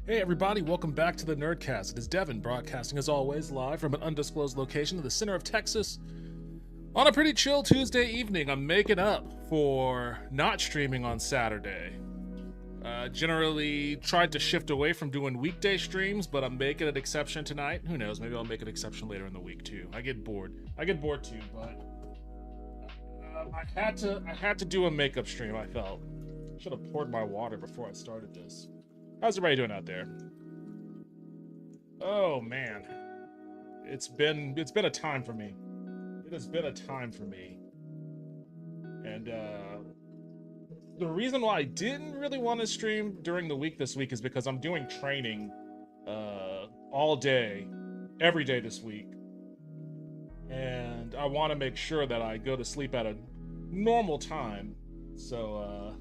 Hey everybody, welcome back to the Nerdcast. It is Devin, broadcasting as always live from an undisclosed location in the center of Texas. On a pretty chill Tuesday evening, I'm making up for not streaming on Saturday. Generally tried to shift away from doing weekday streams, but I'm making an exception tonight. Who knows, maybe I'll make an exception later in the week too. I get bored too, but I had to do a makeup stream, I felt. I should have poured my water before I started this. How's everybody doing out there? Oh man, it's been a time for me. It has been a time for me, and the reason why I didn't really want to stream during the week this week is because I'm doing training all day, every day this week, and I want to make sure that I go to sleep at a normal time. So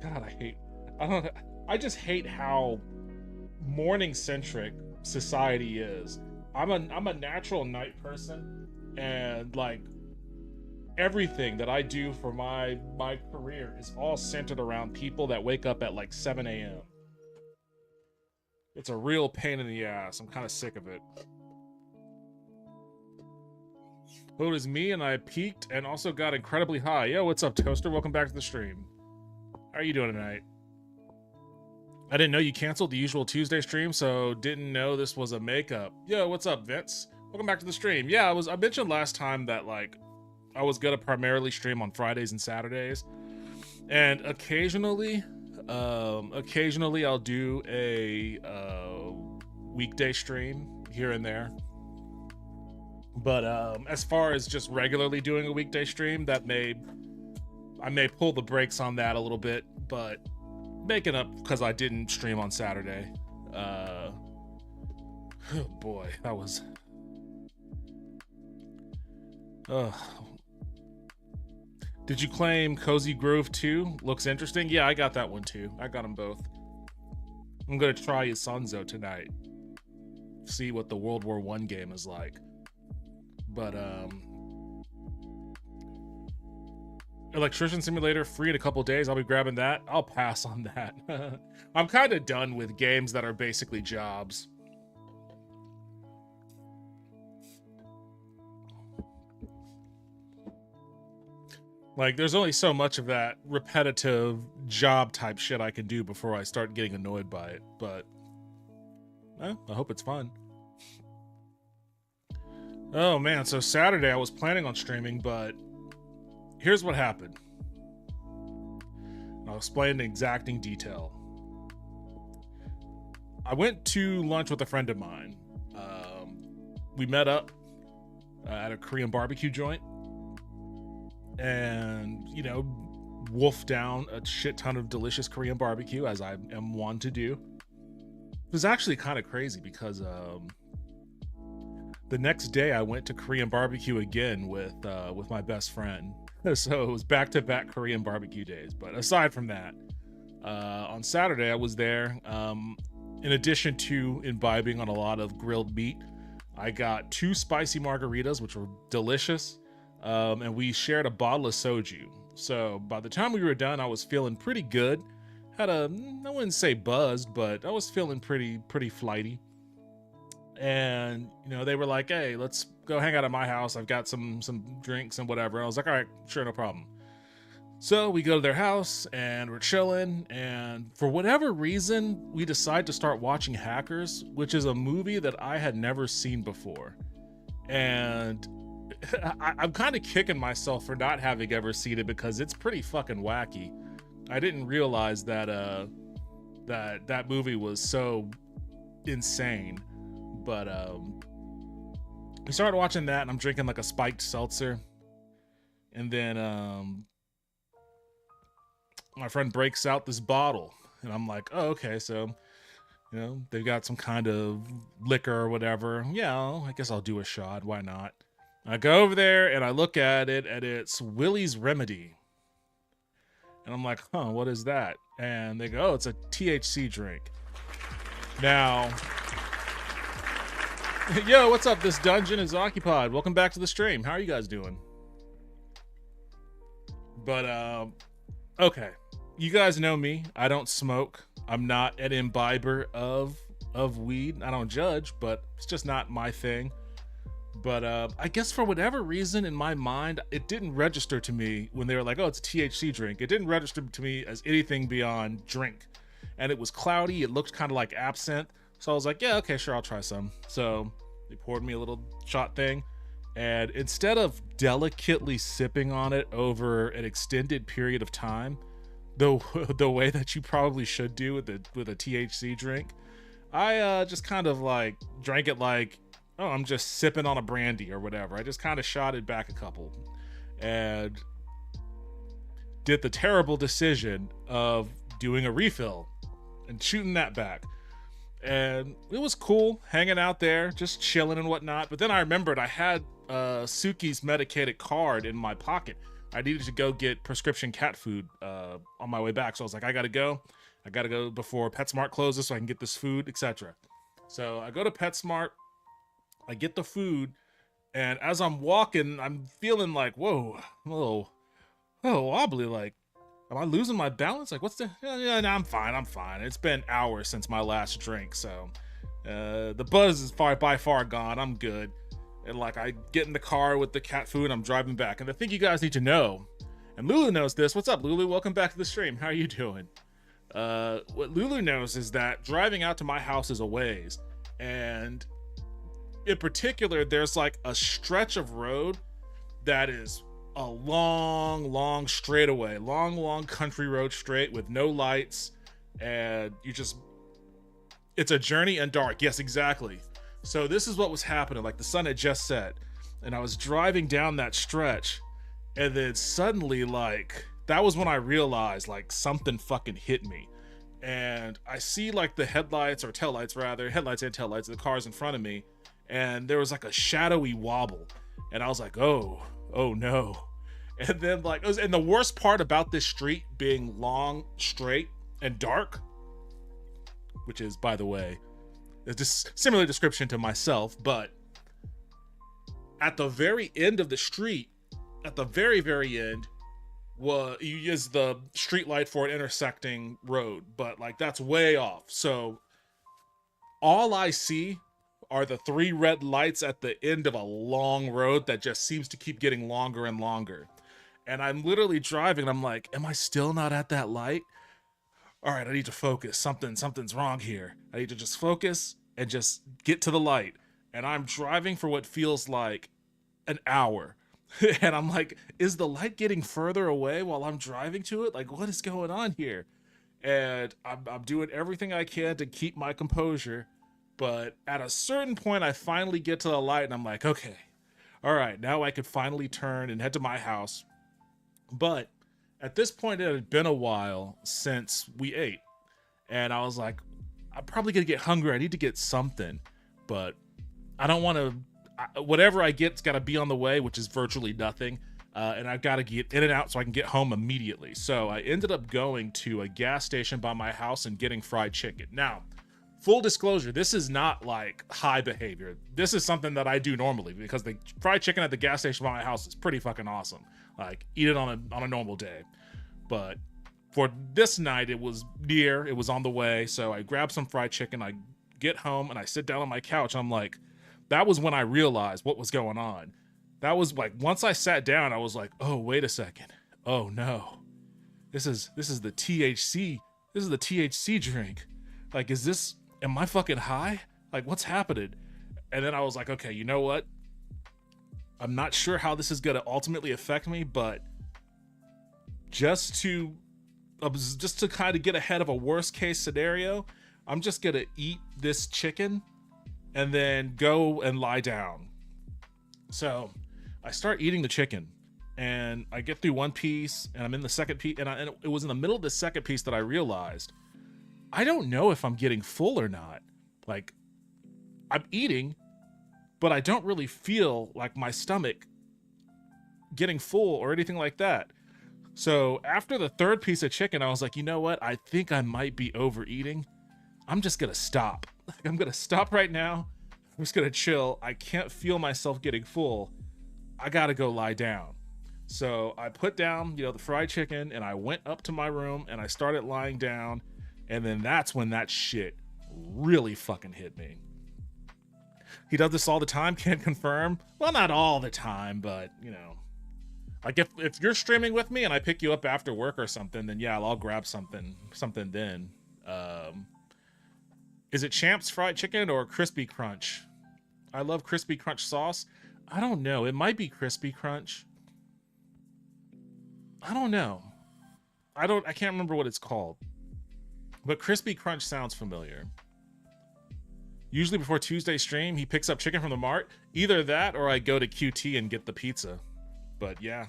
God, I just hate how morning centric society is. I'm a natural night person, and like everything that I do for my career is all centered around people that wake up at like 7 a.m. It's a real pain in the ass. I'm kind of sick of it. Well, it was me, and I peaked and also got incredibly high. Yo, what's up, Toaster? Welcome back to the stream. How are you doing tonight? I didn't know you canceled the usual Tuesday stream, so didn't know this was a makeup. Yo, what's up, Vince? Welcome back to the stream. Yeah, I mentioned last time that like I was gonna primarily stream on Fridays and Saturdays, and occasionally I'll do a weekday stream here and there. But as far as just regularly doing a weekday stream, I may pull the brakes on that a little bit, but making up because I didn't stream on Saturday. Oh boy, that was. Did you claim Cozy Grove 2? Looks interesting. Yeah, I got that one too. I got them both. I'm gonna try Isonzo tonight. See what the World War I game is like. But Electrician Simulator free in a couple days. I'll be grabbing that. I'll pass on that. I'm kind of done with games that are basically jobs. Like, there's only so much of that repetitive job type shit I can do before I start getting annoyed by it. But I hope it's fun. Oh man, so Saturday I was planning on streaming, but here's what happened. I'll explain in exacting detail. I went to lunch with a friend of mine. We met up at a Korean barbecue joint and, you know, wolfed down a shit ton of delicious Korean barbecue, as I am one to do. It was actually kind of crazy because the next day I went to Korean barbecue again with my best friend. So it was back-to-back Korean barbecue days. But aside from that, on Saturday I was there. In addition to imbibing on a lot of grilled meat, I got 2 spicy margaritas, which were delicious, and we shared a bottle of soju. So by the time we were done, I was feeling pretty good. I wouldn't say buzzed, but I was feeling pretty flighty. And, you know, they were like, hey, let's go hang out at my house. I've got some drinks and whatever. I was like, all right, sure, no problem. So we go to their house and we're chilling. And for whatever reason, we decide to start watching Hackers, which is a movie that I had never seen before. And I'm kind of kicking myself for not having ever seen it because it's pretty fucking wacky. I didn't realize that that movie was so insane. But we started watching that, and I'm drinking like a spiked seltzer, and then my friend breaks out this bottle, and I'm like, oh, okay, so, you know, they've got some kind of liquor or whatever. Yeah, I guess I'll do a shot. Why not? I go over there and I look at it, and it's Willie's Remedy, and I'm like, huh, what is that? And they go, oh, it's a THC drink. Now, yo, what's up? This dungeon is occupied. Welcome back to the stream. How are you guys doing? But, okay. You guys know me. I don't smoke. I'm not an imbiber of weed. I don't judge, but it's just not my thing. But I guess for whatever reason in my mind, it didn't register to me when they were like, oh, it's a THC drink. It didn't register to me as anything beyond drink. And it was cloudy. It looked kind of like absinthe. So I was like, yeah, okay, sure, I'll try some. So they poured me a little shot thing. And instead of delicately sipping on it over an extended period of time, the way that you probably should do with a THC drink. I just kind of like drank it like, oh, I'm just sipping on a brandy or whatever. I just kind of shot it back a couple and did the terrible decision of doing a refill and shooting that back. And it was cool hanging out there, just chilling and whatnot. But then I remembered I had Suki's medicated card in my pocket. I needed to go get prescription cat food on my way back. So I was like, I gotta go before PetSmart closes so I can get this food, etc. So I go to PetSmart, I get the food, and as I'm walking, I'm feeling like, whoa, I'm a little wobbly. Like, am I losing my balance? Like, what's the... Yeah, no, I'm fine. It's been hours since my last drink, so the buzz is by far gone. I'm good. And like, I get in the car with the cat food, I'm driving back. And the thing you guys need to know, and Lulu knows this. What's up, Lulu? Welcome back to the stream. How are you doing? What Lulu knows is that driving out to my house is a ways. And in particular, there's like a stretch of road that is a long straightaway, long country road straight with no lights, and it's a journey and dark. Yes, exactly. So this is what was happening. Like, the sun had just set and I was driving down that stretch, and then suddenly, like, that was when I realized like something fucking hit me. And I see like the headlights and taillights of the cars in front of me, and there was like a shadowy wobble, and I was like, oh no. And then like, and the worst part about this street being long, straight, and dark, which is, by the way, it's just similar description to myself, but at the very end of the street, at the very end, you use the street light for an intersecting road, but like that's way off. So all I see are the 3 red lights at the end of a long road that just seems to keep getting longer and longer. And I'm literally driving, and I'm like, am I still not at that light? All right, I need to focus. Something's wrong here. I need to just focus and just get to the light. And I'm driving for what feels like an hour. And I'm like, is the light getting further away while I'm driving to it? Like, what is going on here? And I'm doing everything I can to keep my composure. But at a certain point, I finally get to the light, and I'm like, okay, all right, now I could finally turn and head to my house. But at this point, it had been a while since we ate. And I was like, I'm probably going to get hungry. I need to get something. But I don't want to... whatever I get's got to be on the way, which is virtually nothing. And I've got to get in and out so I can get home immediately. So I ended up going to a gas station by my house and getting fried chicken. Now, full disclosure, this is not like high behavior. This is something that I do normally, because the fried chicken at the gas station by my house is pretty fucking awesome. Like, eat it on a normal day. But for this night, it was on the way. So I grabbed some fried chicken. I get home and I sit down on my couch. I'm like, that was when I realized what was going on. That was like, once I sat down, I was like, oh, wait a second. Oh no, this is the THC. This is the THC drink. Like, am I fucking high? Like, what's happening? And then I was like, okay, you know what? I'm not sure how this is going to ultimately affect me, but just to kind of get ahead of a worst case scenario, I'm just going to eat this chicken and then go and lie down. So I start eating the chicken, and I get through one piece, and I'm in the second piece, and it was in the middle of the second piece that I realized, I don't know if I'm getting full or not. Like, I'm eating, but I don't really feel like my stomach getting full or anything like that. So after the third piece of chicken, I was like, you know what? I think I might be overeating. I'm just going to stop. I'm going to stop right now. I'm just going to chill. I can't feel myself getting full. I got to go lie down. So I put down, the fried chicken, and I went up to my room and I started lying down. And then that's when that shit really fucking hit me. He does this all the time, can't confirm. Well, not all the time, but, like if you're streaming with me and I pick you up after work or something, then yeah, I'll grab something then. Is it Champ's fried chicken or Crispy Crunch? I love Crispy Crunch sauce. I don't know. It might be Crispy Crunch. I don't know. I can't remember what it's called, but Crispy Crunch sounds familiar. Usually before Tuesday stream, he picks up chicken from the mart. Either that or I go to QT and get the pizza. But yeah.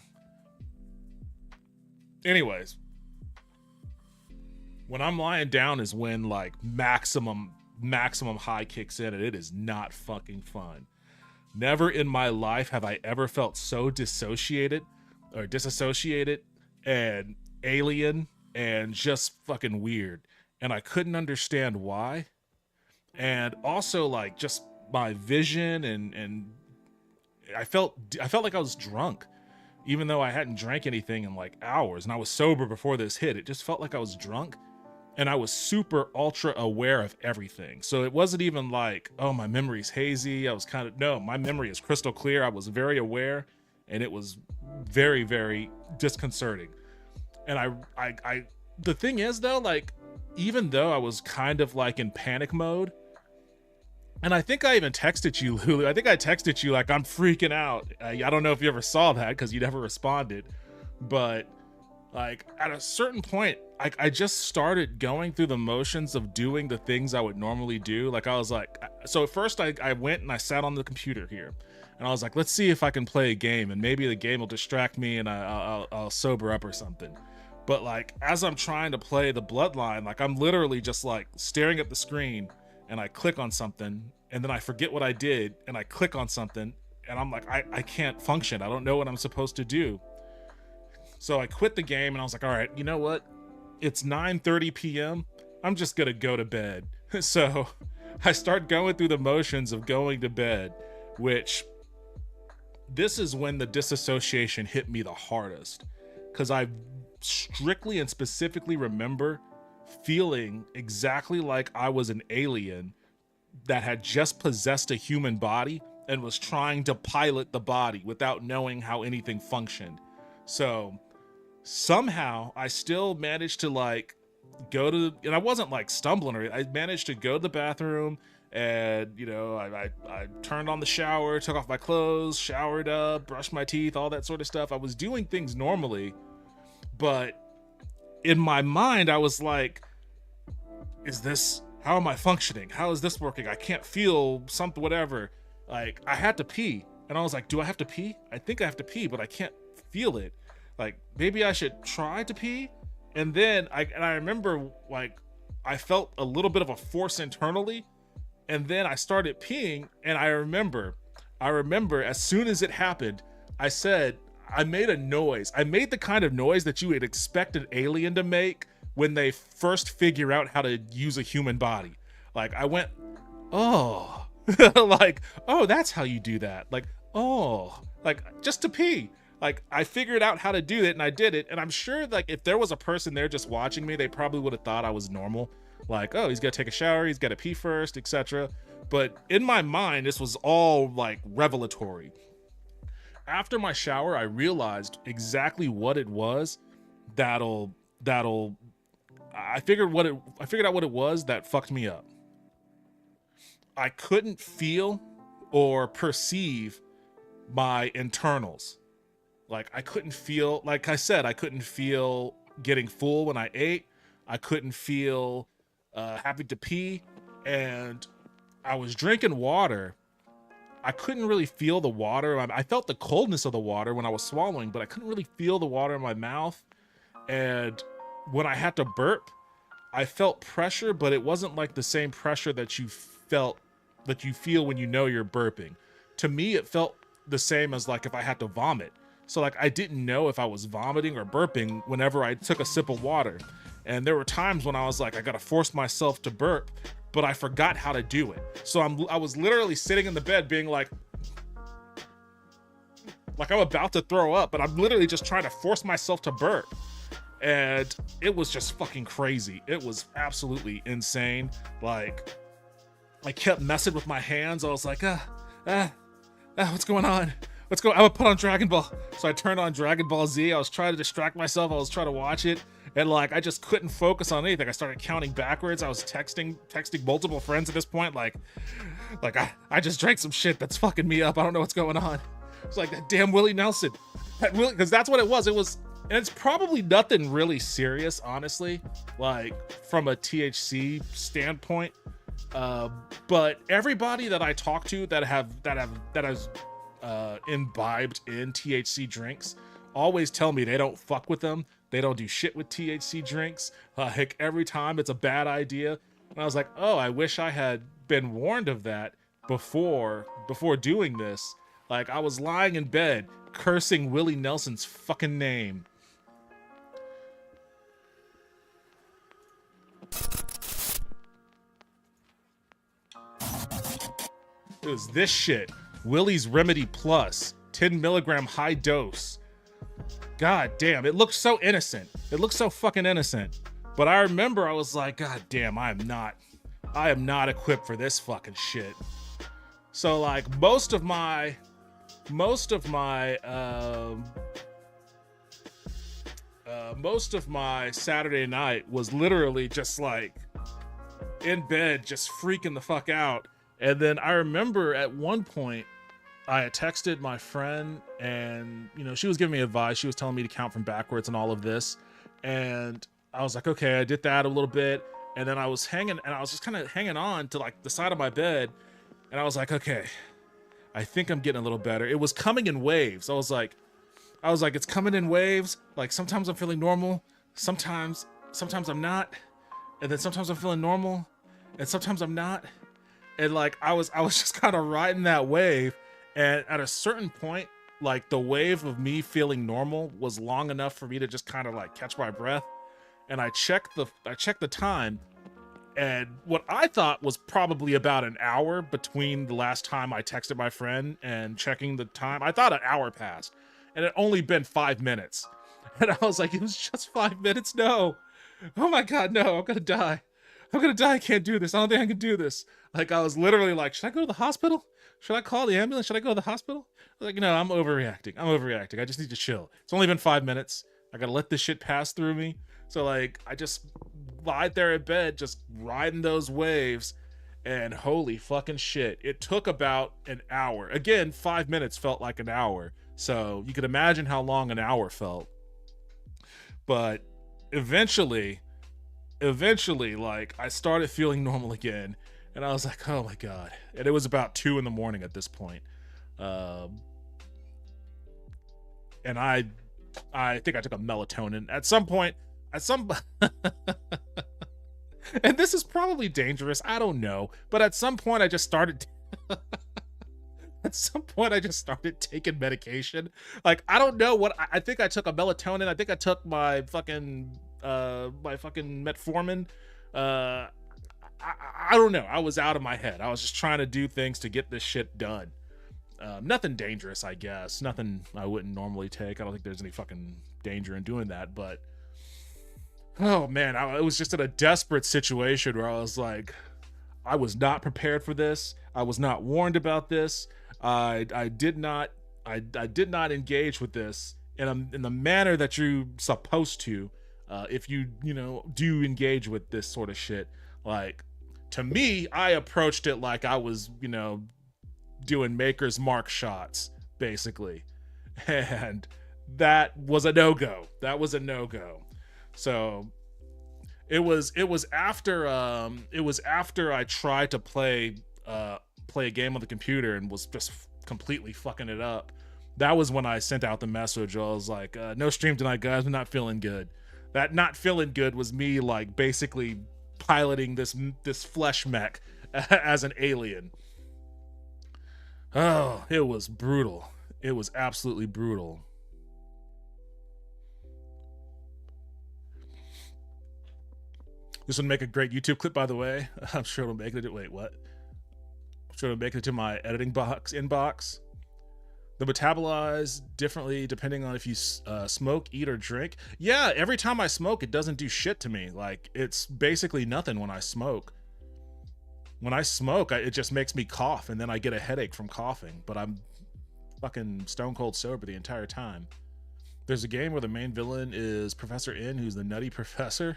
Anyways, when I'm lying down is when like maximum high kicks in, and it is not fucking fun. Never in my life have I ever felt so disassociated and alien and just fucking weird. And I couldn't understand why. And also like just my vision and I felt like I was drunk, even though I hadn't drank anything in like hours, and I was sober before this hit. It just felt like I was drunk, and I was super ultra aware of everything. So it wasn't even like, oh, my memory's hazy. No, my memory is crystal clear. I was very aware, and it was very, very disconcerting. And I the thing is though, like, even though I was kind of like in panic mode, and I think I even texted you, Lulu. I think I texted you like, I'm freaking out. I don't know if you ever saw that because you never responded. But like at a certain point, I just started going through the motions of doing the things I would normally do. Like I was like, so at first I went and I sat on the computer here. And I was like, let's see if I can play a game. And maybe the game will distract me and I'll sober up or something. But like as I'm trying to play the Bloodline, like I'm literally just like staring at the screen. And I click on something, and then I forget what I did, and I click on something, and I'm like, I can't function. I don't know what I'm supposed to do. So I quit the game, and I was like, all right, you know what? It's 9:30 p.m. I'm just gonna go to bed. So I start going through the motions of going to bed, which this is when the disassociation hit me the hardest, because I strictly and specifically remember feeling exactly like I was an alien that had just possessed a human body and was trying to pilot the body without knowing how anything functioned. So somehow I still managed to like go to, and I wasn't like stumbling or I managed to go to the bathroom, and you know, I turned on the shower, took off my clothes, showered up, brushed my teeth, all that sort of stuff. I was doing things normally, but in my mind, I was like, how am I functioning? How is this working? I can't feel something, whatever. Like, I had to pee. And I was like, do I have to pee? I think I have to pee, but I can't feel it. Like, maybe I should try to pee? And then, I remember, like, I felt a little bit of a force internally. And then I started peeing, and I remember as soon as it happened, I made a noise. I made the kind of noise that you would expect an alien to make when they first figure out how to use a human body. Like I went, oh, like, oh, that's how you do that. Like, oh, like just to pee. Like I figured out how to do it and I did it. And I'm sure like if there was a person there just watching me, they probably would have thought I was normal. Like, oh, he's got to take a shower. He's got to pee first, etc. But in my mind, this was all like revelatory. After my shower, I realized exactly what it was I figured out what it was that fucked me up. I couldn't feel or perceive my internals. Like I couldn't feel, like I said, I couldn't feel getting full when I ate. I couldn't feel having to pee, and I was drinking water. I couldn't really feel the water. I felt the coldness of the water when I was swallowing, but I couldn't really feel the water in my mouth. And when I had to burp, I felt pressure, but it wasn't like the same pressure that you feel when you know you're burping. To me, it felt the same as like if I had to vomit. So like I didn't know if I was vomiting or burping whenever I took a sip of water. And there were times when I was like, I gotta force myself to burp, but I forgot how to do it. So I was literally sitting in the bed being like I'm about to throw up, but I'm literally just trying to force myself to burp. And it was just fucking crazy. It was absolutely insane. Like, I kept messing with my hands. I was like, what's going on? I would put on Dragon Ball. So I turned on Dragon Ball Z. I was trying to distract myself. I was trying to watch it. And like, I just couldn't focus on anything. I started counting backwards. I was texting multiple friends at this point. Like I just drank some shit that's fucking me up. I don't know what's going on. It's like that damn Willie Nelson. Because that's what it was. And it's probably nothing really serious, honestly, like from a THC standpoint. But everybody that I talk to that has imbibed in THC drinks always tell me they don't fuck with them. They don't do shit with THC drinks. Heck, every time it's a bad idea. And I was like, oh, I wish I had been warned of that before doing this. Like, I was lying in bed cursing Willie Nelson's fucking name. It was this shit. Willie's Remedy Plus, 10 milligram high dose. God damn, it looked so innocent. It looked so fucking innocent. But I remember I was like, God damn, I am not equipped for this fucking shit. So like most of my Saturday night was literally just like in bed, just freaking the fuck out. And then I remember at one point I had texted my friend and, you know, she was giving me advice. She was telling me to count from backwards and all of this. And I was like, okay, I did that a little bit. And then I was just kind of hanging on to like the side of my bed. And I was like, okay, I think I'm getting a little better. It was coming in waves. I was like, it's coming in waves. Like sometimes I'm feeling normal. Sometimes I'm not. And then sometimes I'm feeling normal. And sometimes I'm not. And like I was just kind of riding that wave, and at a certain point, like the wave of me feeling normal was long enough for me to just kind of like catch my breath. And I checked the time, and what I thought was probably about an hour between the last time I texted my friend and checking the time. I thought an hour passed, and it only been 5 minutes. And I was like, it was just 5 minutes? No. Oh my God, no, I'm gonna die. I can't do this. I don't think I can do this. Like, I was literally like, should I go to the hospital? Should I call the ambulance? Should I go to the hospital? I was like, no, I'm overreacting. I just need to chill. It's only been 5 minutes. I gotta let this shit pass through me. So like, I just lied there in bed, just riding those waves, and holy fucking shit. It took about an hour. Again, 5 minutes felt like an hour. So you could imagine how long an hour felt. But eventually, like, I started feeling normal again, and I was like, oh my God. And it was about 2 a.m. at this point. And I think I took a melatonin at some point, and this is probably dangerous, I don't know, but at some point I just started taking medication. Like, I don't know what, I think I took a melatonin. I think I took my fucking metformin. I don't know. I was out of my head. I was just trying to do things to get this shit done. Nothing dangerous, I guess. Nothing I wouldn't normally take. I don't think there's any fucking danger in doing that, but oh man, I was just in a desperate situation where I was like, I was not prepared for this. I was not warned about this. I did not engage with this in the manner that you're supposed to. If you do engage with this sort of shit. Like, to me, I approached it like I was, doing Maker's Mark shots, basically. And that was a no-go. So it was after I tried to play a game on the computer and was just completely fucking it up. That was when I sent out the message. I was like, no stream tonight, guys. I'm not feeling good. That not feeling good was me, like, basically piloting this flesh mech as an alien. Oh, it was brutal. It was absolutely brutal. This would make a great YouTube clip, by the way. I'm sure it'll make it. Wait, what? I'm sure it'll make it to my editing inbox. They metabolize differently depending on if you smoke, eat, or drink. Yeah, every time I smoke, it doesn't do shit to me. Like, it's basically nothing when I smoke. When I smoke, it just makes me cough, and then I get a headache from coughing. But I'm fucking stone cold sober the entire time. There's a game where the main villain is Professor N, who's the nutty professor.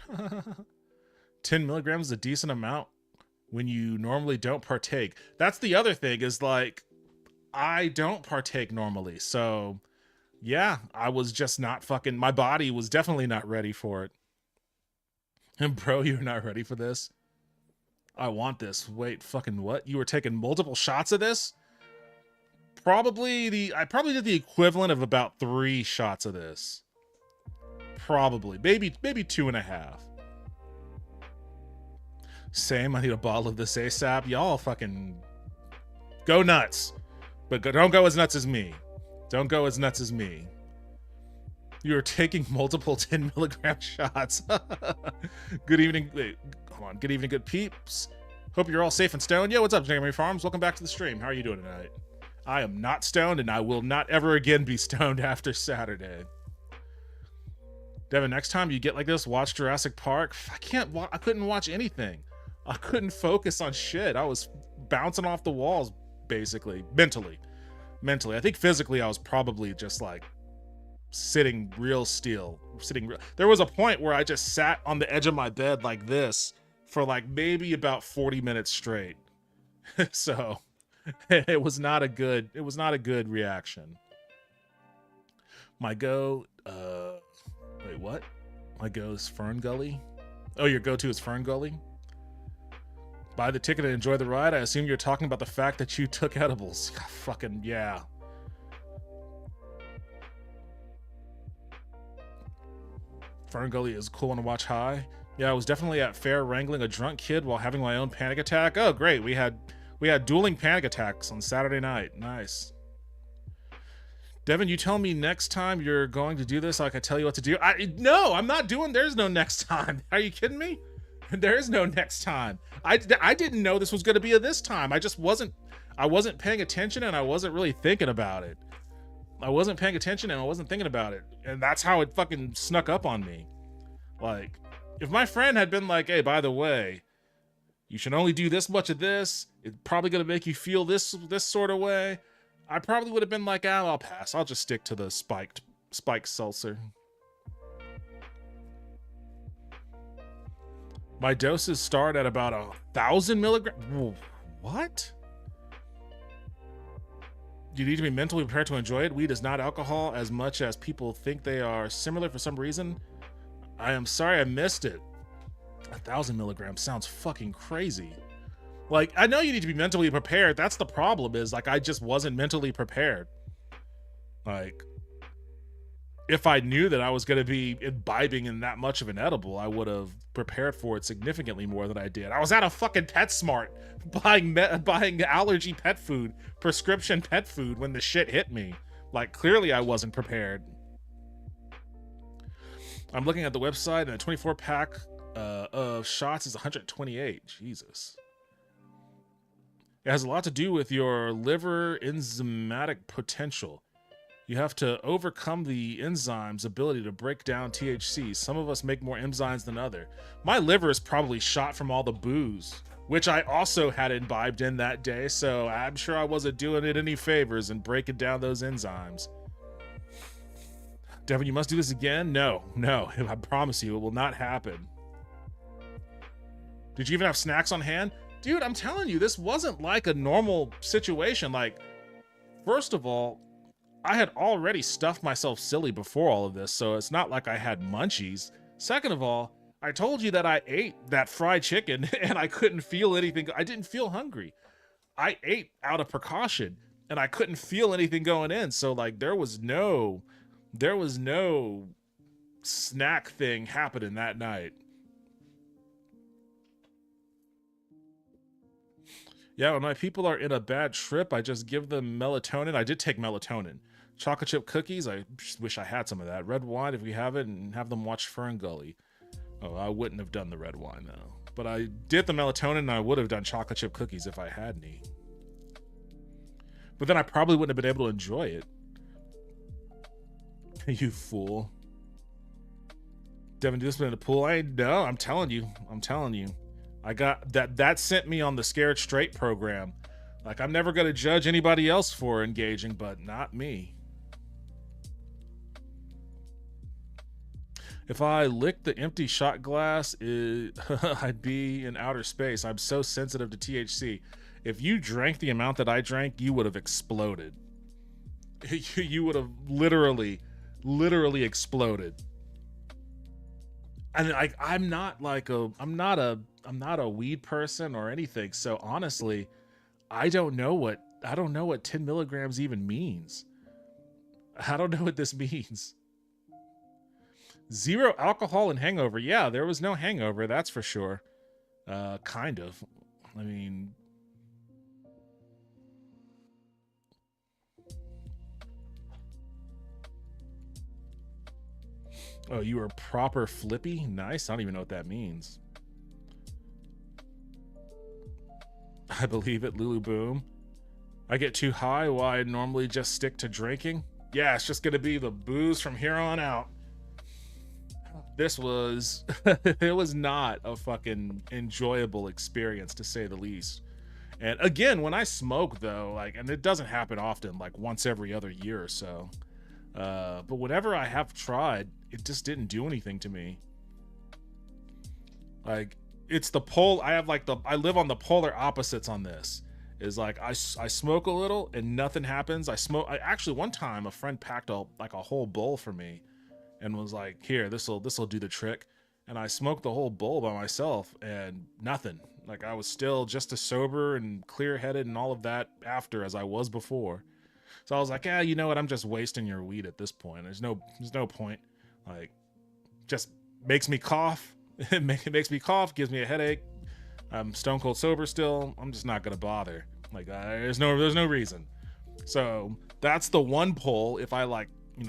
10 milligrams is a decent amount when you normally don't partake. That's the other thing, is like, I don't partake normally, so yeah, I was just not fucking, my body was definitely not ready for it. And bro, you're not ready for this? I want this. Wait, fucking what? You were taking multiple shots of this? I probably did the equivalent of about 3 shots of this. Probably. Maybe 2.5. Same, I need a bottle of this ASAP. Y'all fucking go nuts. But don't go as nuts as me. Don't go as nuts as me. You're taking multiple 10 milligram shots. Good evening. Wait, hold on. Good evening, good peeps. Hope you're all safe and stoned. Yo, what's up, Jeremy Farms? Welcome back to the stream. How are you doing tonight? I am not stoned, and I will not ever again be stoned after Saturday. Devin, next time you get like this, watch Jurassic Park. I couldn't watch anything. I couldn't focus on shit. I was bouncing off the walls, basically. Mentally. I think physically I was probably just like sitting real still. There was a point where I just sat on the edge of my bed like this for like maybe about 40 minutes straight. So it was not a good reaction. My go, wait, what? My go is Fern Gully? Oh, your go-to is Fern Gully? Buy the ticket and enjoy the ride. I assume you're talking about the fact that you took edibles. Fucking, yeah. Fern Gully is cool on a watch high. Yeah, I was definitely at fair wrangling a drunk kid while having my own panic attack. Oh, great. We had dueling panic attacks on Saturday night. Nice. Devin, you tell me next time you're going to do this, I can tell you what to do. No, I'm not doing. There's no next time. Are you kidding me? There is no next time. I didn't know this was going to be a this time. I wasn't paying attention, and I wasn't really thinking about it. I wasn't paying attention and I wasn't thinking about it. And that's how it fucking snuck up on me. Like, if my friend had been like, hey, by the way, you should only do this much of this, it's probably going to make you feel this sort of way, I probably would have been like, I'll pass. I'll just stick to the spiked seltzer. My doses start at about 1,000 milligrams. What? You need to be mentally prepared to enjoy it. Weed is not alcohol as much as people think they are similar for some reason. I am sorry I missed it. 1,000 milligrams sounds fucking crazy. Like, I know you need to be mentally prepared. That's the problem, is like I just wasn't mentally prepared. Like, if I knew that I was going to be imbibing in that much of an edible, I would have prepared for it significantly more than I did. I was at a fucking PetSmart buying allergy pet food, prescription pet food when the shit hit me. Like, clearly I wasn't prepared. I'm looking at the website, and a 24-pack of shots is 128. Jesus. It has a lot to do with your liver enzymatic potential. You have to overcome the enzyme's ability to break down THC. Some of us make more enzymes than others. My liver is probably shot from all the booze, which I also had imbibed in that day, so I'm sure I wasn't doing it any favors in breaking down those enzymes. Devin, you must do this again? No, I promise you, it will not happen. Did you even have snacks on hand? Dude, I'm telling you, this wasn't like a normal situation. Like, first of all, I had already stuffed myself silly before all of this, so it's not like I had munchies. Second of all, I told you that I ate that fried chicken and I couldn't feel anything. I didn't feel hungry. I ate out of precaution and I couldn't feel anything going in. So like there was no snack thing happening that night. Yeah, when my people are in a bad trip, I just give them melatonin. I did take melatonin. Chocolate chip cookies, I just wish I had some of that. Red wine, if we have it, and have them watch Fern Gully. Oh, I wouldn't have done the red wine, though. But I did the melatonin, and I would have done chocolate chip cookies if I had any. But then I probably wouldn't have been able to enjoy it. You fool. Devin, do this in the pool? I know, I'm telling you. I got that sent me on the Scared Straight program. Like, I'm never going to judge anybody else for engaging, but not me. If I licked the empty shot glass, I'd be in outer space. I'm so sensitive to THC. If you drank the amount that I drank, you would have exploded. you would have literally exploded. And I'm not a weed person or anything. So honestly, I don't know what 10 milligrams even means. I don't know what this means. 0 alcohol and hangover. Yeah, there was no hangover, that's for sure. Kind of. I mean, oh, you were proper flippy? Nice. I don't even know what that means. I believe it, Lulu Boom. I get too high while I normally just stick to drinking. Yeah, it's just gonna be the booze from here on out. This was it was not a fucking enjoyable experience, to say the least. And again, when I smoke though, like, and it doesn't happen often, like once every other year or so, but whenever I have tried, it just didn't do anything to me. Like, it's the I live on the polar opposites on this. Is like I smoke a little and nothing happens. I actually, one time a friend packed a whole bowl for me and was like, here, this'll do the trick. And I smoked the whole bowl by myself and nothing. Like, I was still just as sober and clear-headed and all of that after as I was before. So I was like, yeah, you know what? I'm just wasting your weed at this point. There's no point. Like, just makes me cough. It makes me cough, gives me a headache. I'm stone cold sober still. I'm just not gonna bother. Like, there's no reason. So that's the one pull if I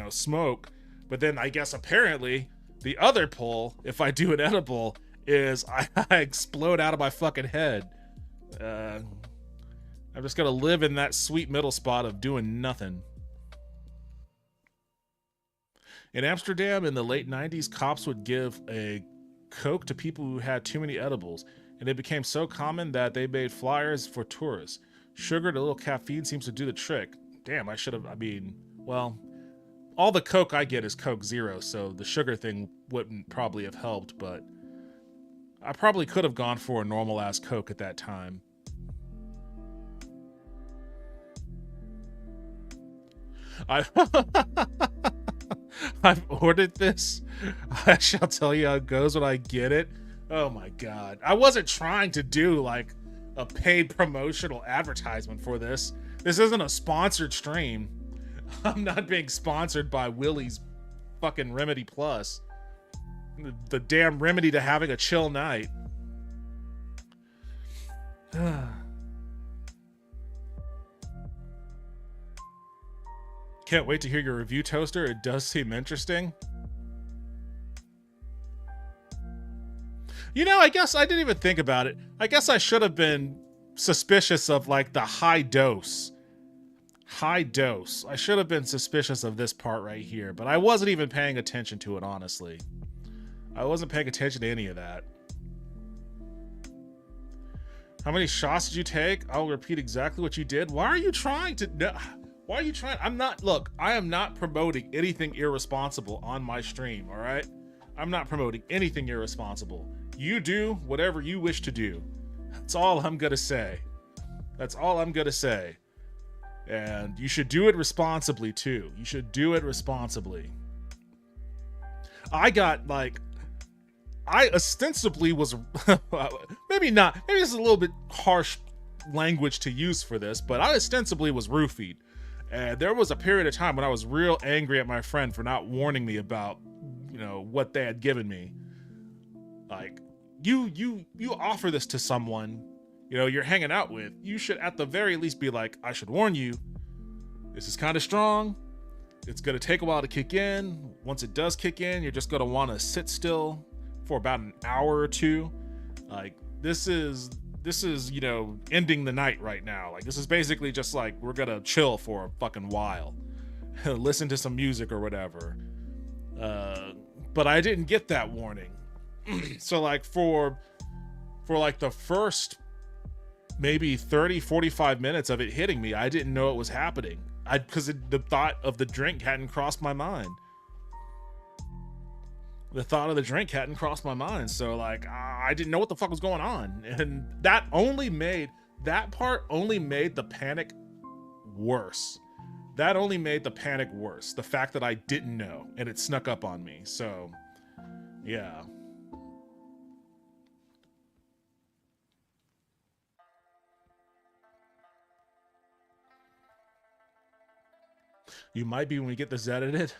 smoke. But then I guess apparently the other pull, if I do an edible, is I explode out of my fucking head. I'm just gonna live in that sweet middle spot of doing nothing. In Amsterdam in the late 90s, cops would give a Coke to people who had too many edibles, and it became so common that they made flyers for tourists. Sugar to a little caffeine seems to do the trick. Damn, well, all the Coke I get is Coke Zero, so the sugar thing wouldn't probably have helped, but I probably could have gone for a normal ass Coke at that time. I've ordered this. I shall tell you how it goes when I get it. Oh my god. I wasn't trying to do like a paid promotional advertisement for this. This isn't a sponsored stream. I'm not being sponsored by Willie's fucking Remedy Plus. The damn remedy to having a chill night. Can't wait to hear your review, Toaster. It does seem interesting. You know, I guess I didn't even think about it. I guess I should have been suspicious of like the high dose. High dose. I should have been suspicious of this part right here, but I wasn't even paying attention to it, honestly. I wasn't paying attention to any of that. How many shots did you take? I'll repeat exactly what you did. Why are you trying to... No, why are you trying... Look, I am not promoting anything irresponsible on my stream, all right? I'm not promoting anything irresponsible. You do whatever you wish to do. That's all I'm gonna say. That's all I'm gonna say. And you should do it responsibly, too. You should do it responsibly. I ostensibly was... maybe not. Maybe this is a little bit harsh language to use for this, but I ostensibly was roofied. And there was a period of time when I was real angry at my friend for not warning me about, you know, what they had given me. Like, you offer this to someone, you know, you're hanging out with. You should at the very least be like, I should warn you, this is kind of strong. It's going to take a while to kick in. Once it does kick in, you're just going to want to sit still for about an hour or two. Like, this is, you know, ending the night right now. Like, this is basically just like, we're going to chill for a fucking while. Listen to some music or whatever. But I didn't get that warning. So like for like the first maybe 30-45 minutes of it hitting me, I didn't know it was happening. Because the thought of the drink hadn't crossed my mind. The thought of the drink hadn't crossed my mind. So like, I didn't know what the fuck was going on. And that part only made the panic worse. that only made the panic worse. The fact that I didn't know and it snuck up on me. So, yeah. You might be when we get this edited.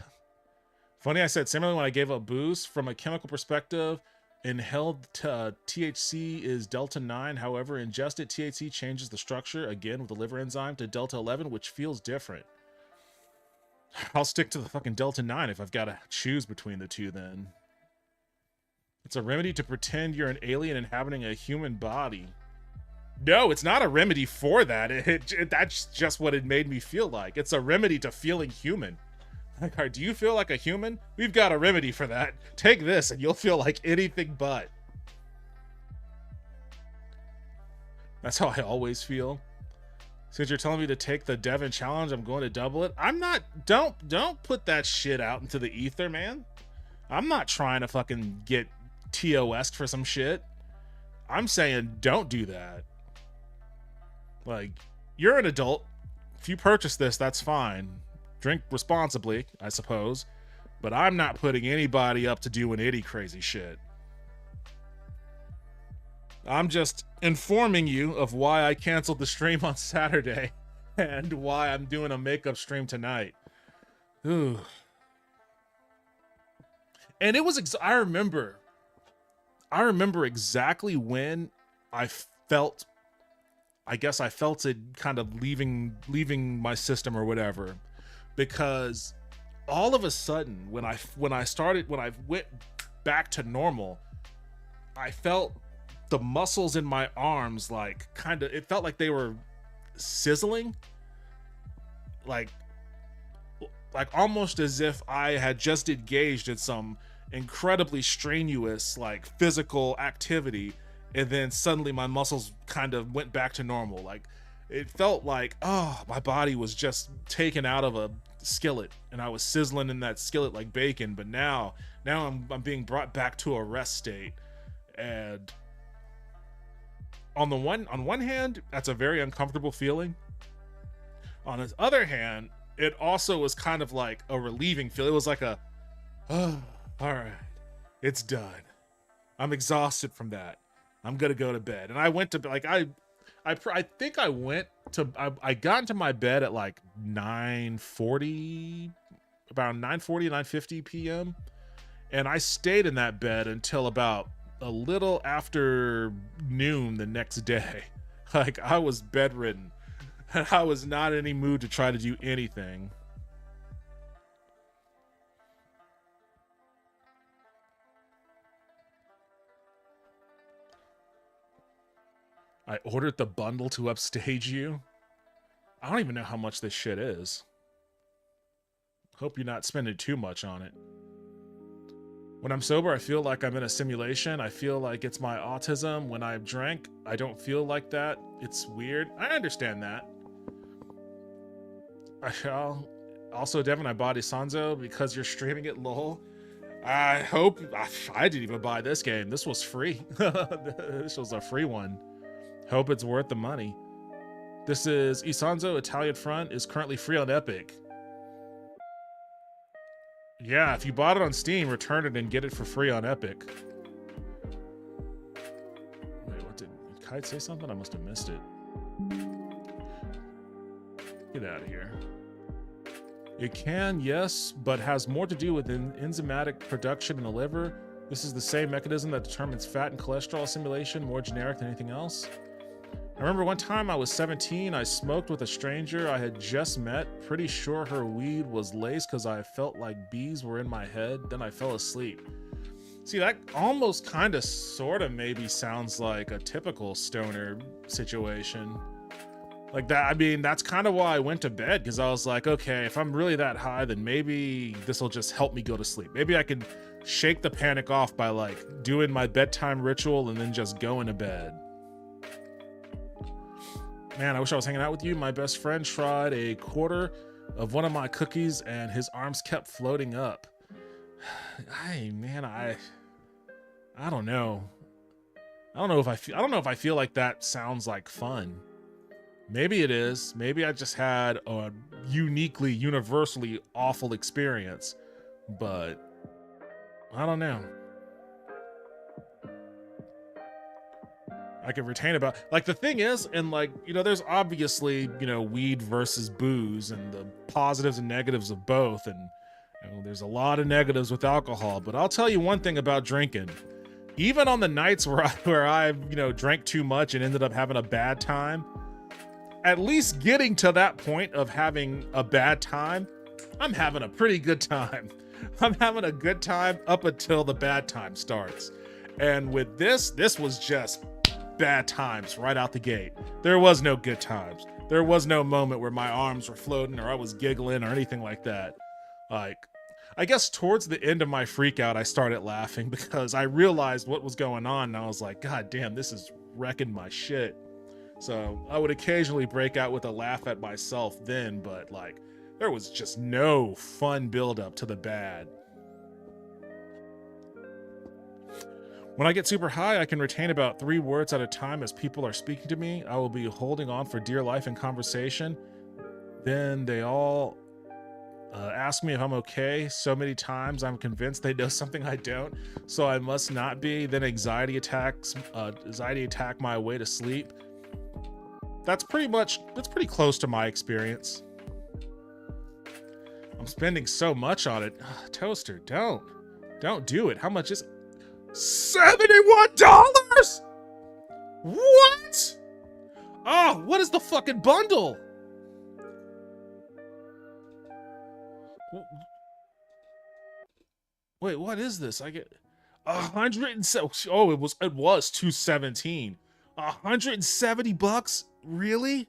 Funny, I said similarly when I gave up booze. From a chemical perspective, inhaled THC is delta 9. However, ingested THC changes the structure, again with the liver enzyme, to delta 11, which feels different. I'll stick to the fucking delta 9 if I've got to choose between the two then. It's a remedy to pretend you're an alien inhabiting a human body. No, it's not a remedy for that. That's just what it made me feel like. It's a remedy to feeling human. Like, do you feel like a human? We've got a remedy for that. Take this and you'll feel like anything but. That's how I always feel. Since you're telling me to take the Devin challenge, I'm going to double it. I'm not, don't put that shit out into the ether, man. I'm not trying to fucking get TOS'd for some shit. I'm saying don't do that. Like, you're an adult. If you purchase this, that's fine. Drink responsibly, I suppose. But I'm not putting anybody up to doing any crazy shit. I'm just informing you of why I canceled the stream on Saturday and why I'm doing a makeup stream tonight. Ooh. And it was, I remember exactly when I felt, I guess I felt it kind of leaving my system or whatever, because all of a sudden when I went back to normal, I felt the muscles in my arms, like, kind of, it felt like they were sizzling, like almost as if I had just engaged in some incredibly strenuous, like, physical activity, and then suddenly my muscles kind of went back to normal. Like, it felt like, oh, my body was just taken out of a skillet and I was sizzling in that skillet like bacon. But now I'm being brought back to a rest state. And on one hand, that's a very uncomfortable feeling. On the other hand, it also was kind of like a relieving feel. It was like a, oh, all right, it's done. I'm exhausted from that. I'm gonna go to bed. And I went to, like, I think I went to, I got into my bed at like 9:40, about 9:50 p.m. And I stayed in that bed until about a little after noon the next day. Like, I was bedridden and I was not in any mood to try to do anything. I ordered the bundle to upstage you. I don't even know how much this shit is. Hope you're not spending too much on it. When I'm sober, I feel like I'm in a simulation. I feel like it's my autism. When I drank, I don't feel like that. It's weird. I understand that. Also, Devin, I bought Isonzo because you're streaming it, lol. I hope... I didn't even buy this game. This was free. This was a free one. Hope it's worth the money. This is Isonzo Italian Front, is currently free on Epic. Yeah, if you bought it on Steam, return it and get it for free on Epic. Wait, what did Kite say something? I must have missed it. Get out of here. It can, yes, but has more to do with enzymatic production in the liver. This is the same mechanism that determines fat and cholesterol assimilation, more generic than anything else. I remember one time I was 17, I smoked with a stranger I had just met. Pretty sure her weed was laced because I felt like bees were in my head. Then I fell asleep. See, that almost kind of sort of maybe sounds like a typical stoner situation. Like that, I mean, that's kind of why I went to bed, because I was like, okay, if I'm really that high, then maybe this will just help me go to sleep. Maybe I can shake the panic off by, like, doing my bedtime ritual and then just going to bed. Man, I wish I was hanging out with you. My best friend tried a quarter of one of my cookies and his arms kept floating up. I don't know. I don't know if I feel like that sounds like fun. Maybe it is. Maybe I just had a uniquely, universally awful experience, but I don't know. I can retain about, like, the thing is, and like, you know, there's obviously, you know, weed versus booze and the positives and negatives of both. And, you know, there's a lot of negatives with alcohol, but I'll tell you one thing about drinking. Even on the nights where I, you know, drank too much and ended up having a bad time, at least getting to that point of having a bad time, I'm having a pretty good time. I'm having a good time up until the bad time starts. And with this was just bad times right out the gate. There was no good times. There was no moment where my arms were floating or I was giggling or anything like that. Like, I guess towards the end of my freak out, I started laughing because I realized what was going on and I was like, God damn, this is wrecking my shit. So I would occasionally break out with a laugh at myself then, but like, there was just no fun buildup to the bad. When I get super high, I can retain about 3 words at a time as people are speaking to me. I will be holding on for dear life in conversation. Then they all ask me if I'm okay. So many times I'm convinced they know something I don't, so I must not be. Then anxiety attack my way to sleep. That's pretty close to my experience. I'm spending so much on it. Ugh, Toaster, don't do it. How much is it? $71? What? Oh, what is the fucking bundle? Wait, what is this? I get 107. Oh, it was $217. $170? Really?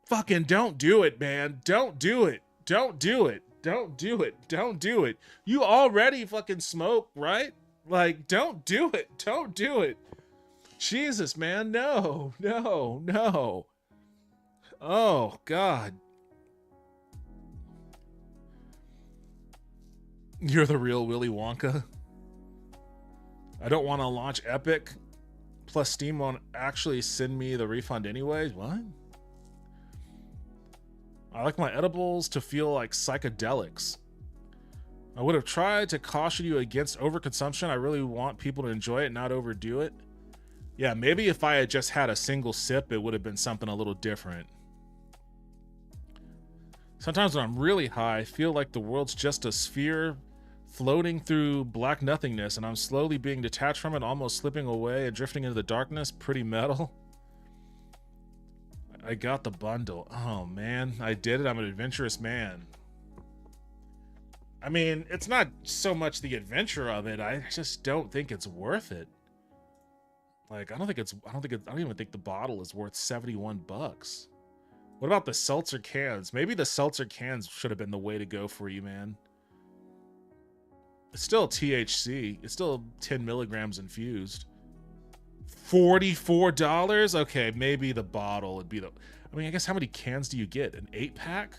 Fucking don't do it, man. Don't do it. Don't do it. Don't do it. Don't do it. You already fucking smoke, right? Like, don't do it. Don't do it. Jesus, man. No. Oh, God. You're the real Willy Wonka. I don't want to launch Epic. Plus, Steam won't actually send me the refund anyways. What? I like my edibles to feel like psychedelics. I would have tried to caution you against overconsumption. I really want people to enjoy it, not overdo it. Yeah, maybe if I had just had a single sip, it would have been something a little different. Sometimes when I'm really high, I feel like the world's just a sphere floating through black nothingness, and I'm slowly being detached from it, almost slipping away and drifting into the darkness. Pretty metal. I got the bundle. Oh, man. I did it. I'm an adventurous man. I mean, it's not so much the adventure of it. I just don't think it's worth it. Like, I don't even think the bottle is worth 71 bucks. What about the seltzer cans? Maybe the seltzer cans should have been the way to go for you, man. It's still THC. It's still 10 milligrams infused. $44? Okay, maybe the bottle would be the... I mean, I guess how many cans do you get? An 8-pack?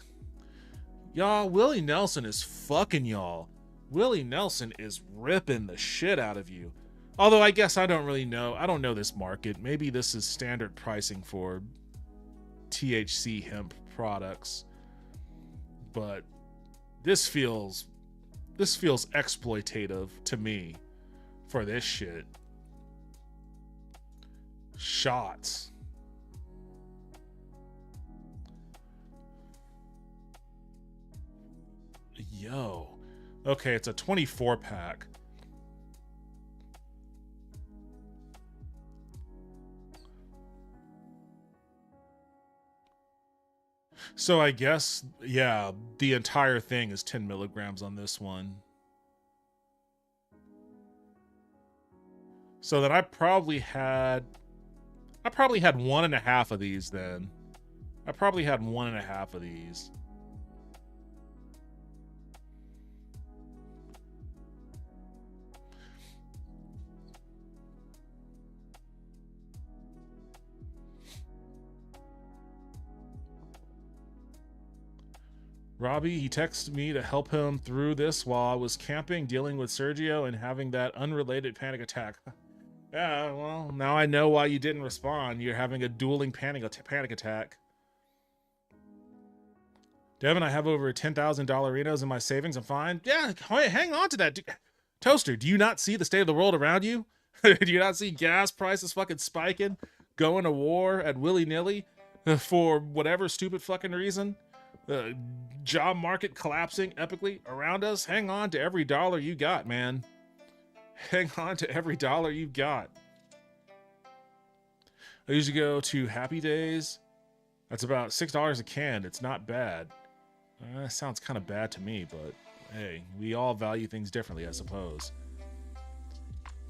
Y'all, Willie Nelson is fucking y'all. Willie Nelson is ripping the shit out of you. Although I guess I don't really know. I don't know this market. Maybe this is standard pricing for THC hemp products. But this feels exploitative to me for this shit. Shots. Yo. Okay, it's a 24 pack. So I guess, yeah, the entire thing is 10 milligrams on this one. So then I probably had 1.5 of these then. I probably had 1.5 of these. Robbie, he texted me to help him through this while I was camping, dealing with Sergio and having that unrelated panic attack. Yeah, well, now I know why you didn't respond. You're having a dueling panic attack. Devin, I have over 10,000 dollarinos in my savings. I'm fine. Yeah, hang on to that. Toaster, do you not see the state of the world around you? Do you not see gas prices fucking spiking, going to war at willy-nilly for whatever stupid fucking reason? The job market collapsing epically around us? Hang on to every dollar you got, man. Hang on to every dollar you've got. I usually go to Happy Days. That's about $6 a can. It's not bad. Sounds kind of bad to me, but hey, we all value things differently, I suppose.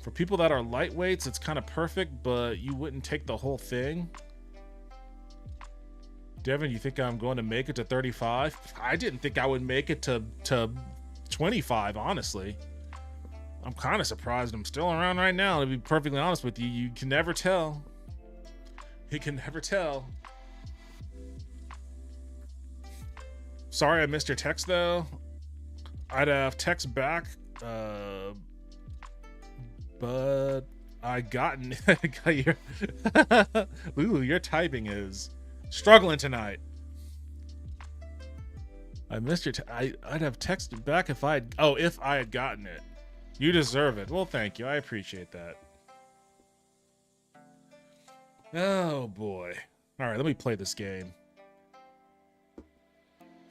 For people that are lightweights, it's kind of perfect, but you wouldn't take the whole thing. Devin, you think I'm going to make it to 35? I didn't think I would make it to 25, honestly. I'm kind of surprised I'm still around right now, to be perfectly honest with you. You can never tell. You can never tell. Sorry I missed your text, though. I'd have text back, but I gotten Ooh, your typing is struggling tonight. I missed your I'd have texted back if I had gotten it. You deserve it. Well, thank you. I appreciate that. Oh boy. All right, let me play this game.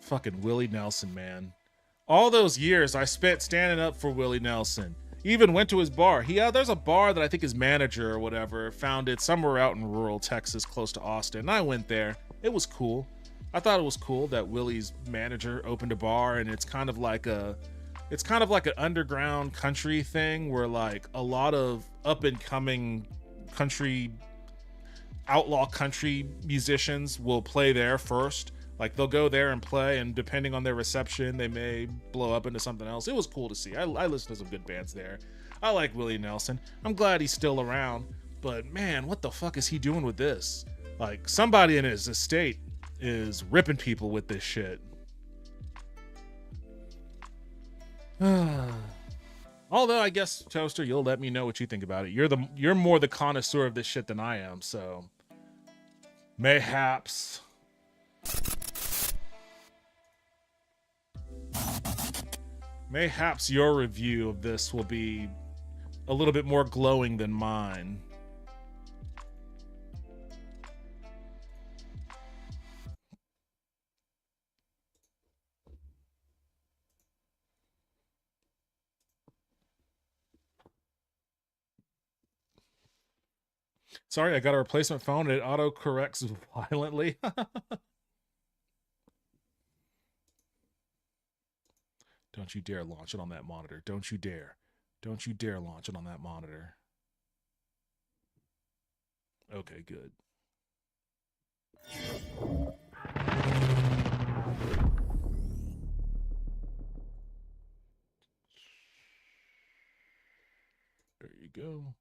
Fucking Willie Nelson, man. All those years I spent standing up for Willie Nelson. Even went to his bar. There's a bar that I think his manager or whatever founded somewhere out in rural Texas close to Austin. And I went there. It was cool. I thought it was cool that Willie's manager opened a bar, and it's kind of like an underground country thing where like a lot of up and coming outlaw country musicians will play there first. Like they'll go there and play, and depending on their reception, they may blow up into something else. It was cool to see. I listened to some good bands there. I like Willie Nelson. I'm glad he's still around, but man, what the fuck is he doing with this? Like somebody in his estate is ripping people with this shit. Although I guess, Toaster, you'll let me know what you think about it. You're more the connoisseur of this shit than I am, so mayhaps your review of this will be a little bit more glowing than mine. Sorry, I got a replacement phone and it auto-corrects violently. Don't you dare launch it on that monitor. Don't you dare. Don't you dare launch it on that monitor. Okay, good. There you go.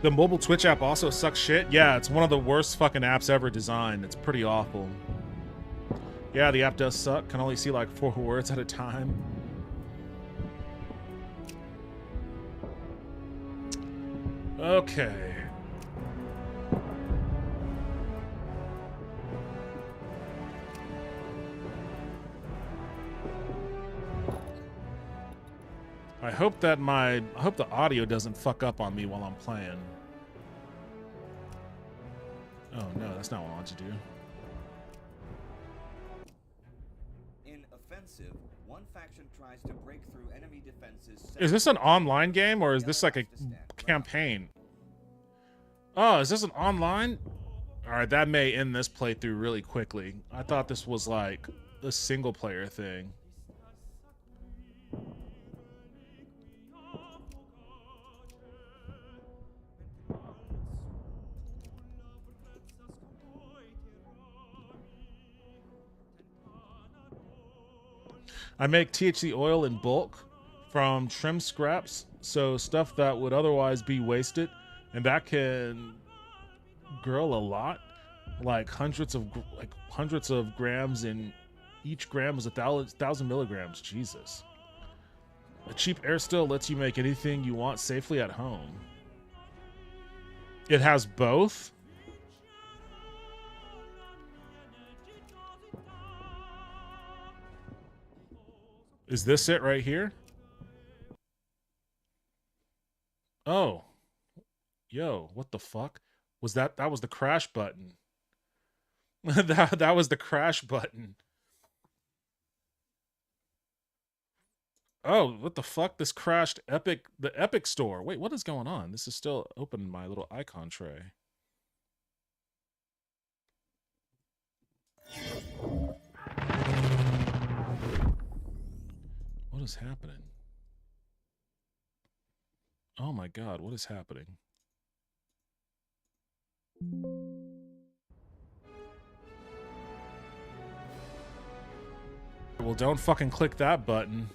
The mobile Twitch app also sucks shit. Yeah, it's one of the worst fucking apps ever designed. It's pretty awful. Yeah, the app does suck. Can only see like 4 words at a time. Okay. I hope the audio doesn't fuck up on me while I'm playing. Oh no, that's not what I want to do. In offensive, one faction tries to break through enemy defenses. Is this an online game or is this like a campaign? Oh, is this an online? All right, that may end this playthrough really quickly. I thought this was like a single player thing. I make THC oil in bulk from trim scraps, so stuff that would otherwise be wasted, and that can grow a lot. like hundreds of grams, and each gram is 1,000 milligrams. Jesus. A cheap air still lets you make anything you want safely at home. It has both? Is this it right here? Oh. Yo, what the fuck? Was that was the crash button. that was the crash button. Oh, what the fuck? This crashed the Epic store. Wait, what is going on? This is still open in my little icon tray. What is happening? Oh my god, what is happening? Well, don't fucking click that button.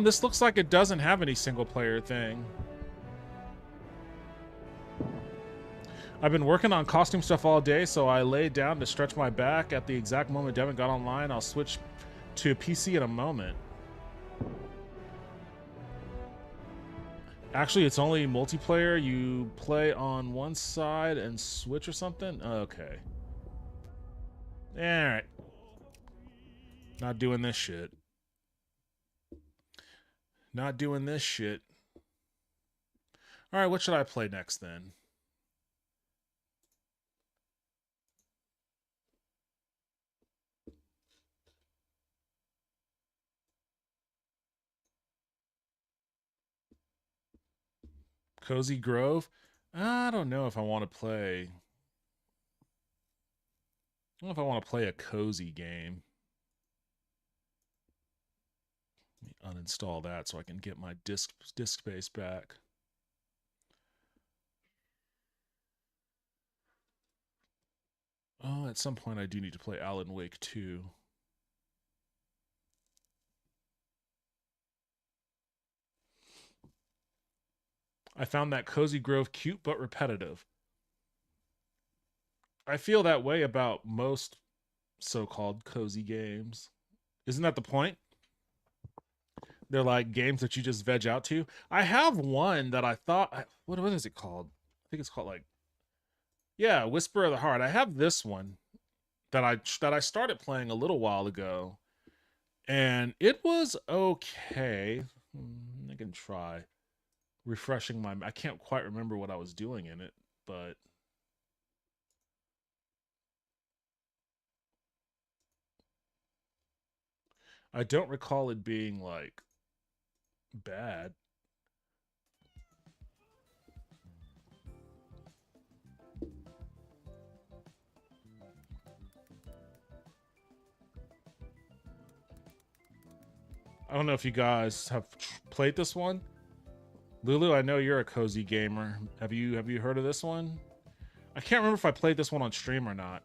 This looks like it doesn't have any single player thing. I've been working on costume stuff all day, so I laid down to stretch my back. At the exact moment Devin got online, I'll switch to PC in a moment. Actually, it's only multiplayer. You play on one side and switch or something? Okay. Alright. Not doing this shit. Not doing this shit. Alright, what should I play next then? Cozy Grove? I don't know if I want to play. I don't know if I want to play a cozy game. Let me uninstall that so I can get my disk space back. Oh, at some point I do need to play Alan Wake 2. I found that Cozy Grove cute but repetitive. I feel that way about most so-called cozy games. Isn't that the point? They're like games that you just veg out to. I have one that I thought, what is it called? I think it's called like, yeah, Whisper of the Heart. I have this one that I started playing a little while ago, and it was okay. I can try refreshing my. I can't quite remember what I was doing in it, but I don't recall it being like bad. I don't know if you guys have played this one. Lulu, I know you're a cozy gamer. Have you heard of this one? I can't remember if I played this one on stream or not.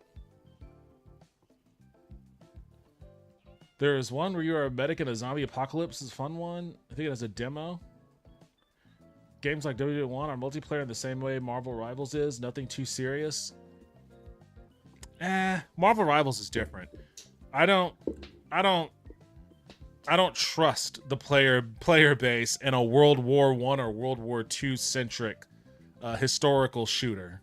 There is one where you are a medic in a zombie apocalypse. It's a fun one. I think it has a demo. Games like WW1 are multiplayer in the same way Marvel Rivals is. Nothing too serious. Marvel Rivals is different. I don't trust the player base in a World War I or World War II centric historical shooter.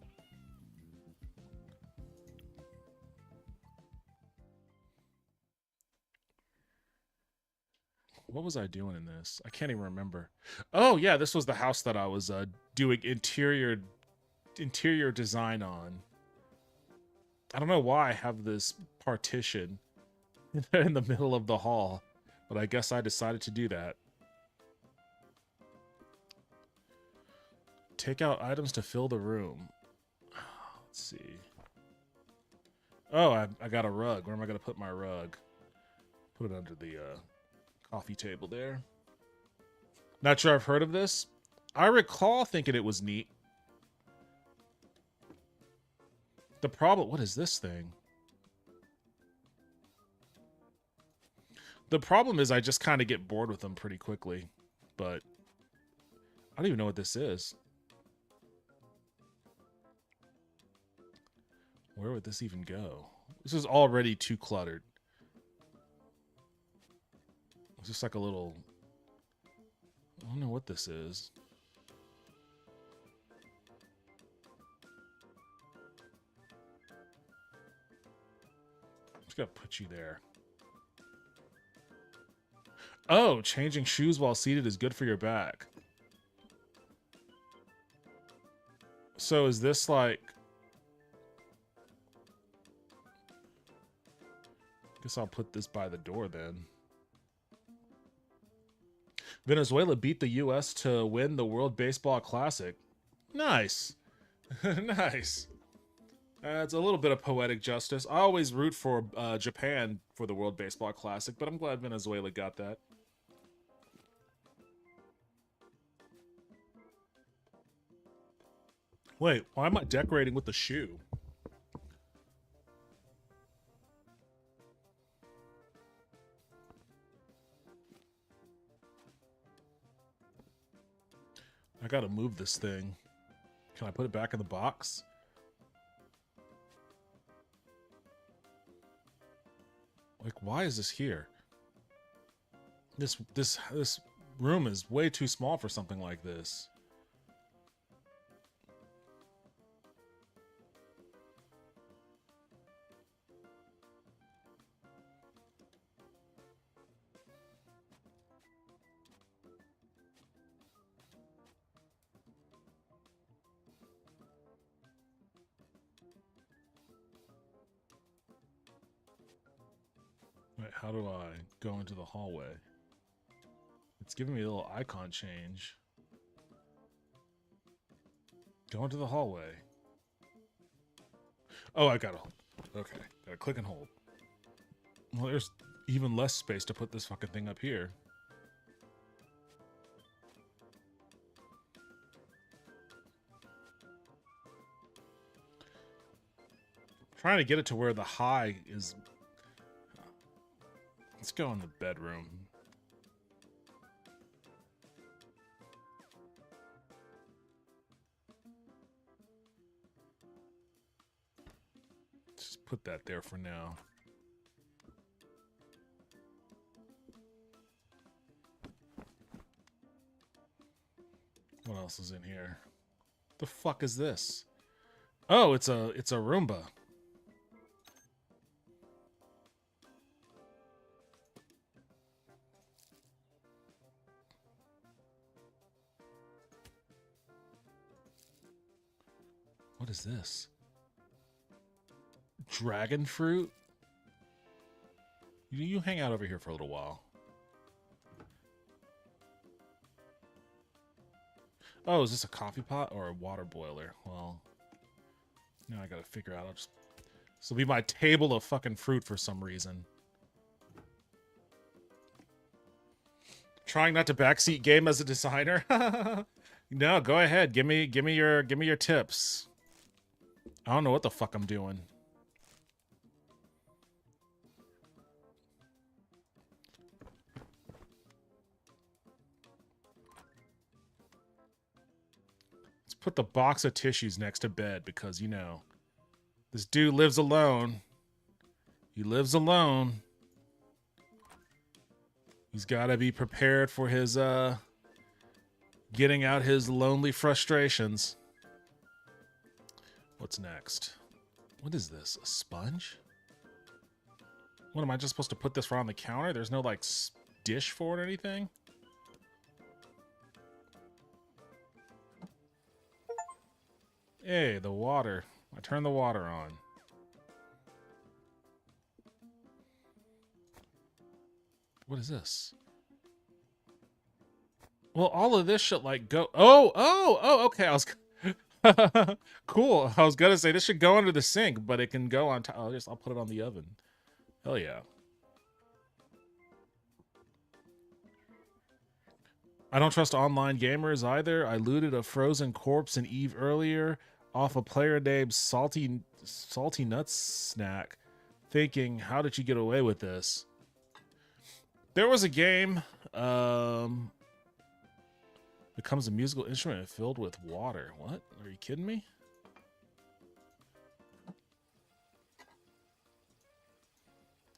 What was I doing in this? I can't even remember. Oh yeah, this was the house that I was doing interior design on. I don't know why I have this partition in the middle of the hall, but I guess I decided to do that. Take out items to fill the room. Let's see. Oh, I got a rug. Where am I going to put my rug? Put it under the Coffee table there. Not sure I've heard of this. I recall thinking it was neat. The problem... What is this thing? The problem is I just kind of get bored with them pretty quickly. But I don't even know what this is. Where would this even go? This is already too cluttered. It's just like a little... I don't know what this is. I'm just gonna put you there. Oh, changing shoes while seated is good for your back. So is this like... Guess I'll put this by the door then. Venezuela beat the U.S. to win the World Baseball Classic. Nice. Nice. It's a little bit of poetic justice. I always root for Japan for the World Baseball Classic, but I'm glad Venezuela got that. Wait, why am I decorating with the shoe? I gotta move this thing. Can I put it back in the box? Like, why is this here? This room is way too small for something like this. Wait, how do I go into the hallway? It's giving me a little icon change. Go into the hallway. Oh, I gotta hold. Okay, gotta click and hold. Well, there's even less space to put this fucking thing up here. Trying to get it to where the high is. Let's go in the bedroom. Just put that there for now. What else is in here? The fuck is this? Oh, it's a Roomba. What is this? Dragon fruit? You hang out over here for a little while. Oh, is this a coffee pot or a water boiler? Well, now I gotta figure out. This will be my table of fucking fruit for some reason. Trying not to backseat game as a designer? No, go ahead. Give me your tips. I don't know what the fuck I'm doing. Let's put the box of tissues next to bed because, you know, this dude lives alone. He lives alone. He's got to be prepared for his, getting out his lonely frustrations. What's next? What is this? A sponge? What, am I just supposed to put this right on the counter? There's no, like, dish for it or anything? Hey, the water. I turned the water on. What is this? Well, all of this should, like, go... Oh, okay. I was... Cool. I was gonna say this should go under the sink, but it can go on top. I'll put it on the oven. Hell yeah. I don't trust online gamers either. I looted a frozen corpse in Eve earlier off a player named Salty Nuts Snack, thinking, how did you get away with this? There was a game, becomes a musical instrument filled with water. What? Are you kidding me?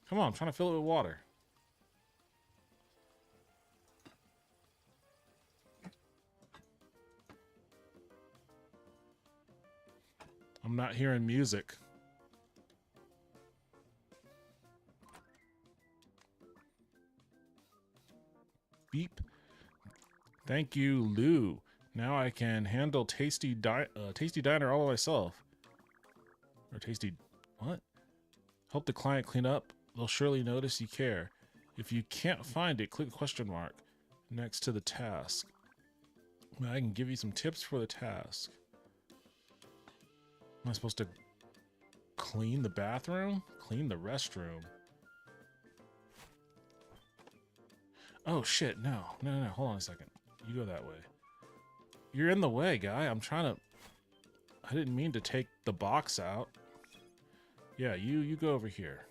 Come on, I'm trying to fill it with water. I'm not hearing music. Beep. Thank you, Lou. Now I can handle Tasty Diner all by myself. Or Tasty... What? Help the client clean up. They'll surely notice you care. If you can't find it, click the question mark next to the task. I can give you some tips for the task. Am I supposed to clean the bathroom? Clean the restroom? Oh shit, no. Hold on a second. You go that way. You're in the way, guy. I'm trying to... I didn't mean to take the box out. Yeah, you go over here.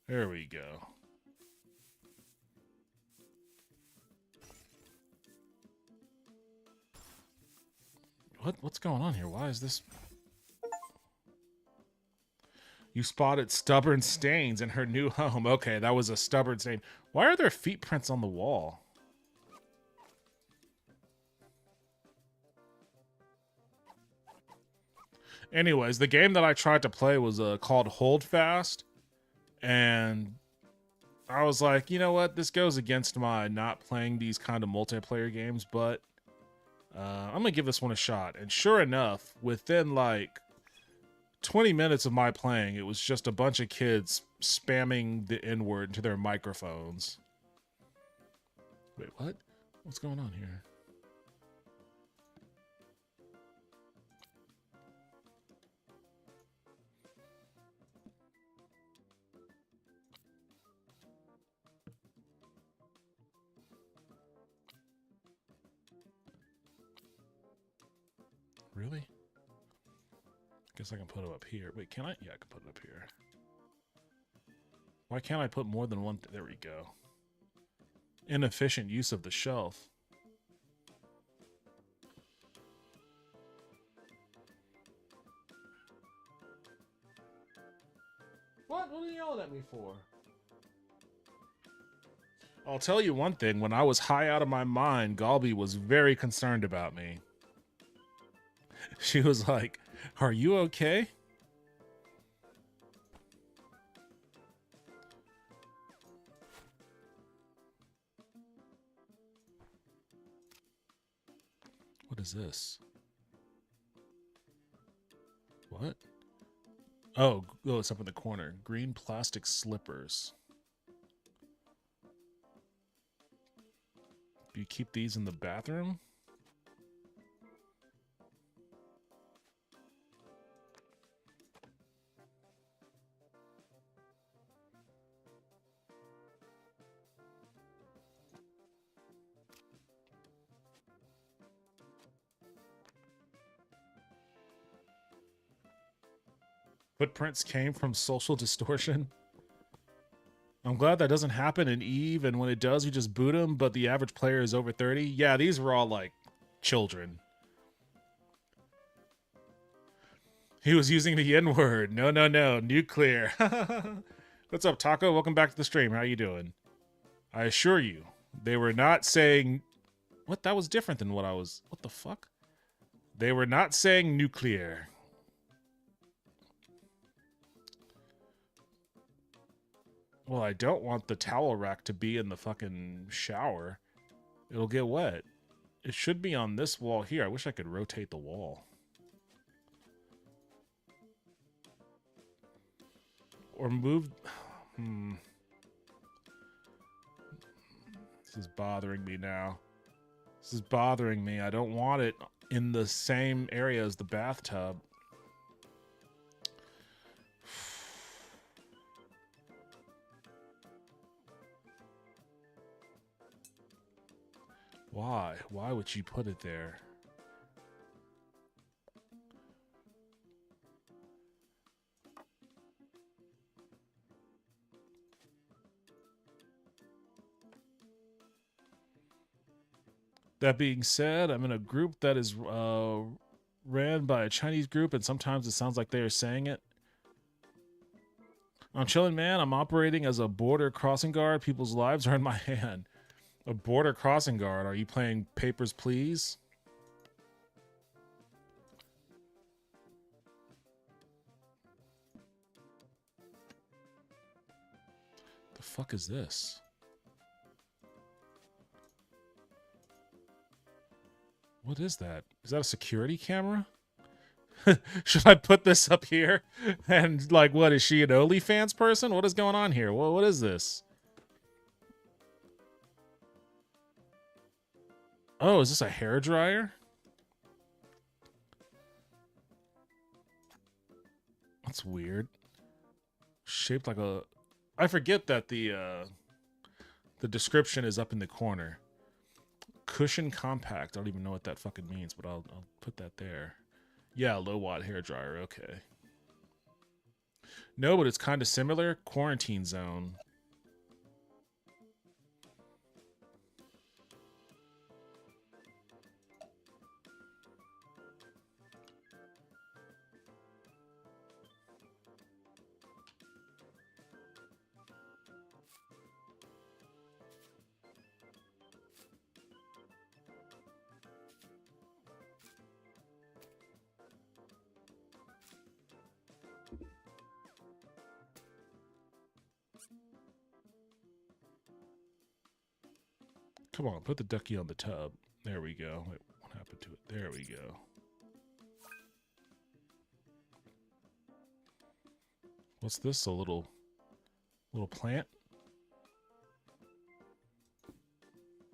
There we go. What's going on here? Why is this... You spotted stubborn stains in her new home. Okay, that was a stubborn stain. Why are there feet prints on the wall? Anyways, the game that I tried to play was called Hold Fast. And I was like, you know what? This goes against my not playing these kind of multiplayer games, but I'm going to give this one a shot. And sure enough, within like 20 minutes of my playing, it was just a bunch of kids spamming the N-word into their microphones. Wait, what? What's going on here? Really? Guess I can put it up here. Wait, can I? Yeah, I can put it up here. Why can't I put more than one? There we go. Inefficient use of the shelf. What? What are you yelling at me for? I'll tell you one thing. When I was high out of my mind, Galby was very concerned about me. She was like, "Are you okay?" What is this? What? Oh, it's up in the corner. Green plastic slippers. Do you keep these in the bathroom? Footprints came from social distortion. I'm glad that doesn't happen in Eve, and when it does, you just boot them, but the average player is over 30. Yeah, these were all, like, children. He was using the N-word. No, nuclear. What's up, Taco? Welcome back to the stream. How you doing? I assure you, they were not saying... What? That was different than what I was... What the fuck? They were not saying nuclear. Well, I don't want the towel rack to be in the fucking shower. It'll get wet. It should be on this wall here. I wish I could rotate the wall. Or move... This is bothering me now. This is bothering me. I don't want it in the same area as the bathtub. Why? Why would you put it there? That being said, I'm in a group that is ran by a Chinese group, and sometimes it sounds like they are saying it. I'm chilling, man. I'm operating as a border crossing guard. People's lives are in my hand. A border crossing guard? Are you playing Papers, Please? The fuck is this? What is that? Is that a security camera? Should I put this up here? And like, what is she, an OnlyFans person? What is going on here? What is this? Oh, is this a hairdryer? That's weird. Shaped like a... I forget that the description is up in the corner. Cushion compact. I don't even know what that fucking means, but I'll put that there. Yeah, low watt hairdryer. Okay. No, but it's kind of similar. Quarantine zone. Come on, put the ducky on the tub. There we go. Wait, what happened to it? There we go. What's this? A little plant?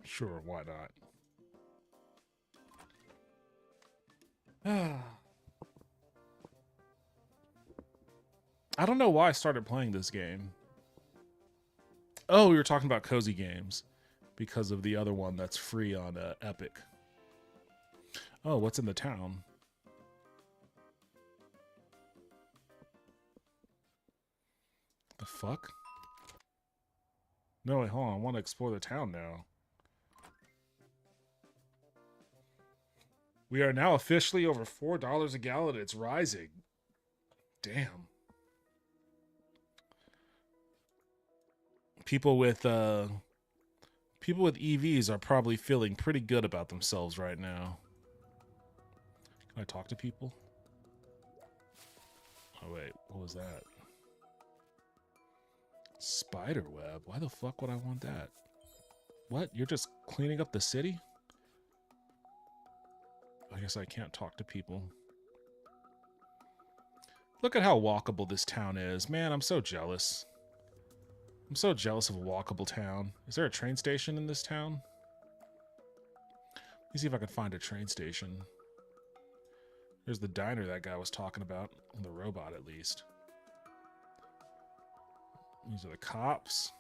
Sure, why not? I don't know why I started playing this game. Oh, we were talking about cozy games because of the other one that's free on Epic. Oh, what's in the town? The fuck? No, wait, hold on. I want to explore the town now. We are now officially over $4 a gallon. It's rising. Damn. People with EVs are probably feeling pretty good about themselves right now. Can I talk to people? Oh wait, what was that? Spider web? Why the fuck would I want that? What? You're just cleaning up the city? I guess I can't talk to people. Look at how walkable this town is. Man, I'm so jealous. I'm so jealous of a walkable town. Is there a train station in this town? Let me see if I can find a train station. There's the diner that guy was talking about. The robot, at least. These are the cops.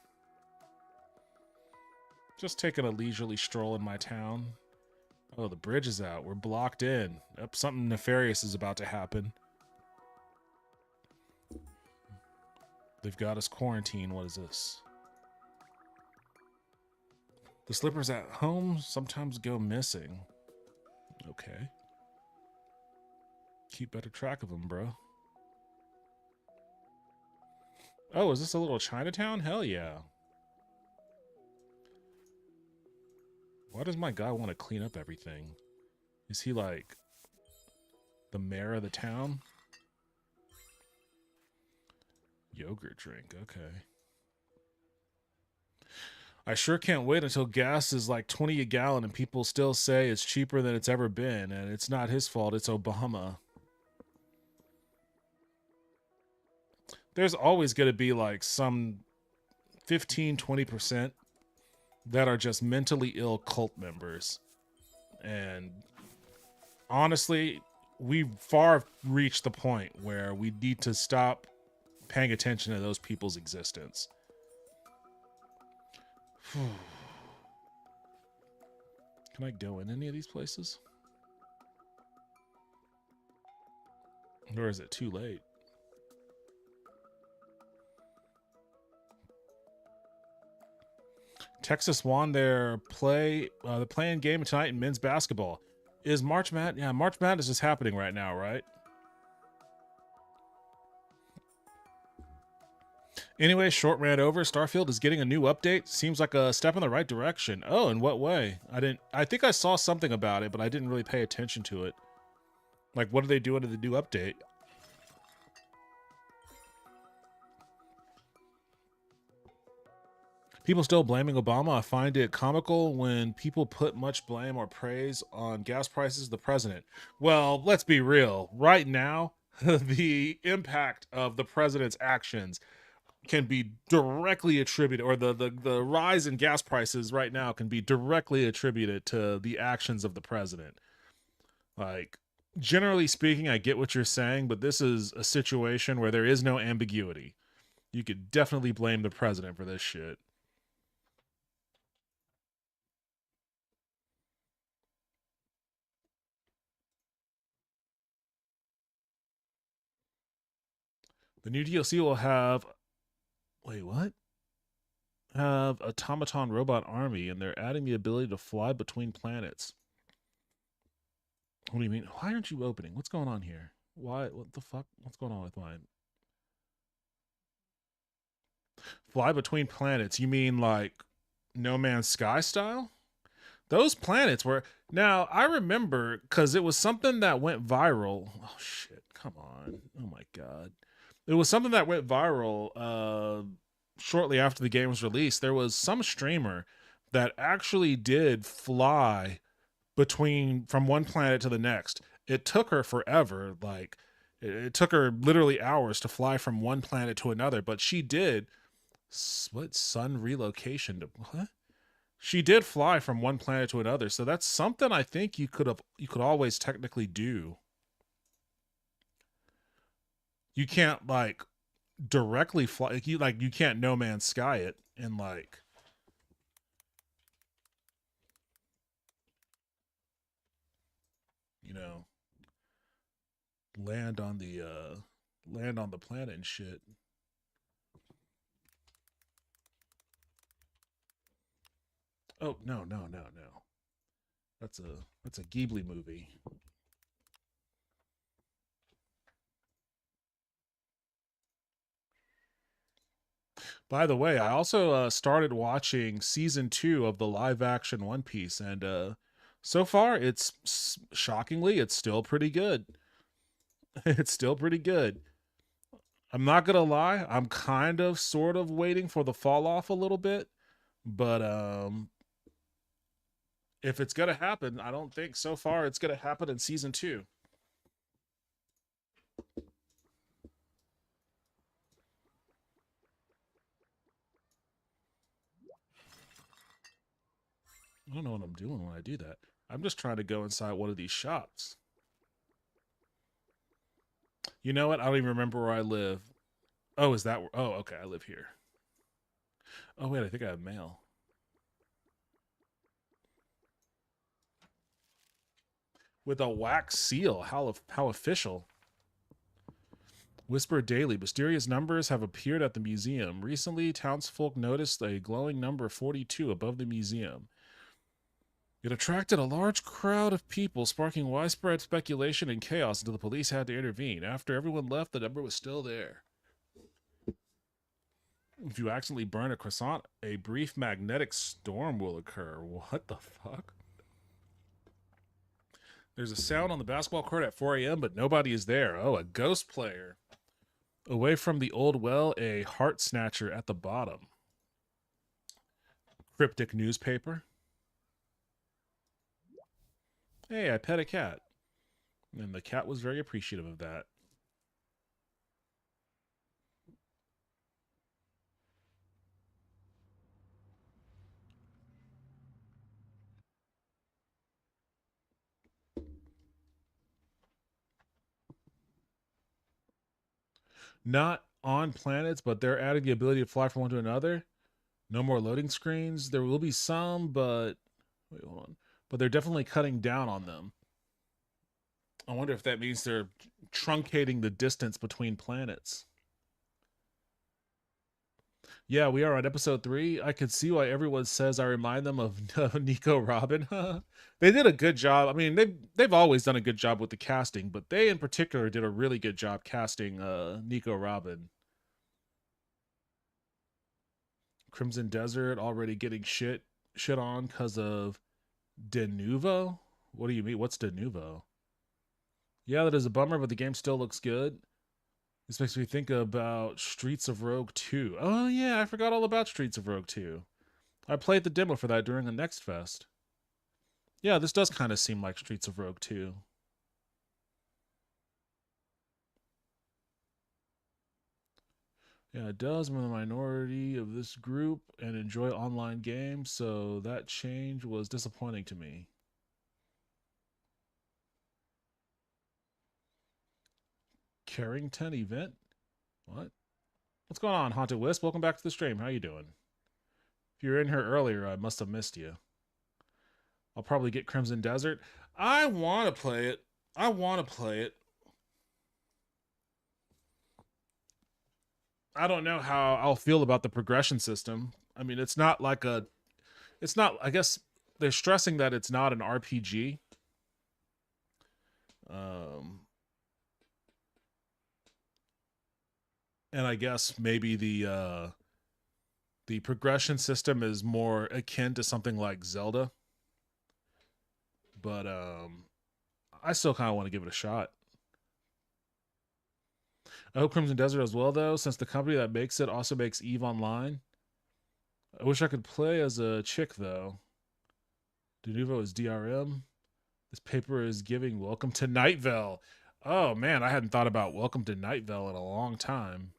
Just taking a leisurely stroll in my town. Oh, the bridge is out. We're blocked in. Yep, something nefarious is about to happen. They've got us quarantined. What is this? The slippers at home sometimes go missing. Okay. Keep better track of them, bro. Oh, is this a little Chinatown? Hell yeah. Why does my guy want to clean up everything? Is he like the mayor of the town? Yogurt drink, okay. I sure can't wait until gas is like 20 a gallon and people still say it's cheaper than it's ever been, and it's not his fault, it's Obama. There's always going to be like some 15-20% that are just mentally ill cult members. And honestly, we've far reached the point where we need to stop paying attention to those people's existence. Can I go in any of these places? Or is it too late? Texas won their the play-in game tonight in men's basketball. Is March Madness? Yeah, March Madness is happening right now, right? Anyway, short ran over. Starfield is getting a new update. Seems like a step in the right direction. Oh, in what way? I think I saw something about it, but I didn't really pay attention to it. Like, what are they doing to the new update? People still blaming Obama. I find it comical when people put much blame or praise on gas prices, the president. Well, let's be real. Right now, the impact of the president's actions can be directly attributed, or the rise in gas prices right now can be directly attributed to the actions of the president. Like, generally speaking, I get what you're saying, but this is a situation where there is no ambiguity. You could definitely blame the president for this shit. The new DLC will have, wait, what? Have automaton robot army, and they're adding the ability to fly between planets. What do you mean? Why aren't you opening? What's going on here? Why? What the fuck? What's going on with mine? Fly between planets. You mean like No Man's Sky style? Those planets were. Now, I remember because it was something that went viral. Oh, shit. Come on. Oh, my God. It was something that went viral shortly after the game was released. There was some streamer that actually did fly from one planet to the next. It took her forever. Like, it took her literally hours to fly from one planet to another, but she did. What? Sun relocation to what? She did fly from one planet to another, so that's something I think you could always technically do. You can't like directly fly, you can't No Man's Sky it and like you know land on the planet and shit. Oh, no, no, no, no. That's a Ghibli movie. By the way, I also started watching season 2 of the live action One Piece, and so far it's shockingly it's still pretty good. It's still pretty good. I'm not gonna lie, I'm kind of sort of waiting for the fall off a little bit, but if it's gonna happen, I don't think so far it's gonna happen in season 2. I don't know what I'm doing when I do that. I'm just trying to go inside one of these shops. You know what? I don't even remember where I live. Oh, is that? Oh, okay. I live here. Oh wait, I think I have mail. With a wax seal. How official. Whisper Daily. Mysterious numbers have appeared at the museum. Recently, townsfolk noticed a glowing number 42 above the museum. It attracted a large crowd of people, sparking widespread speculation and chaos until the police had to intervene. After everyone left, the number was still there. If you accidentally burn a croissant, a brief magnetic storm will occur. What the fuck? There's a sound on the basketball court at 4 a.m., but nobody is there. Oh, a ghost player. Away from the old well, a heart snatcher at the bottom. Cryptic newspaper. Hey, I pet a cat. And the cat was very appreciative of that. Not on planets, but they're adding the ability to fly from one to another. No more loading screens. There will be some, but wait, hold on. but they're definitely cutting down on them. I wonder if that means they're truncating the distance between planets. Yeah, we are on episode 3. I could see why everyone says I remind them of Nico Robin. They did a good job. I mean, they've always done a good job with the casting, but they in particular did a really good job casting Nico Robin. Crimson Desert already getting shit on because of De Nouveau? What do you mean? What's De Nouveau? Yeah, that is a bummer, but the game still looks good. This makes me think about Streets of Rogue 2. Oh yeah, I forgot all about Streets of Rogue 2. I played the demo for that during the Next Fest. Yeah, this does kind of seem like Streets of Rogue 2. Yeah, it does. I'm in the minority of this group and enjoy online games, so that change was disappointing to me. Carrington event? What? What's going on, Haunted Wisp? Welcome back to the stream. How you doing? If you were in here earlier, I must have missed you. I'll probably get Crimson Desert. I want to play it. I want to play it. I don't know how I'll feel about the progression system. I mean, it's not like a... It's not... I guess they're stressing that it's not an RPG. And I guess maybe the progression system is more akin to something like Zelda. But I still kind of want to give it a shot. I hope Crimson Desert as well, though, since the company that makes it also makes EVE Online. I wish I could play as a chick, though. De Nouveau is DRM. This paper is giving Welcome to Night Vale. Oh, man, I hadn't thought about Welcome to Night Vale in a long time.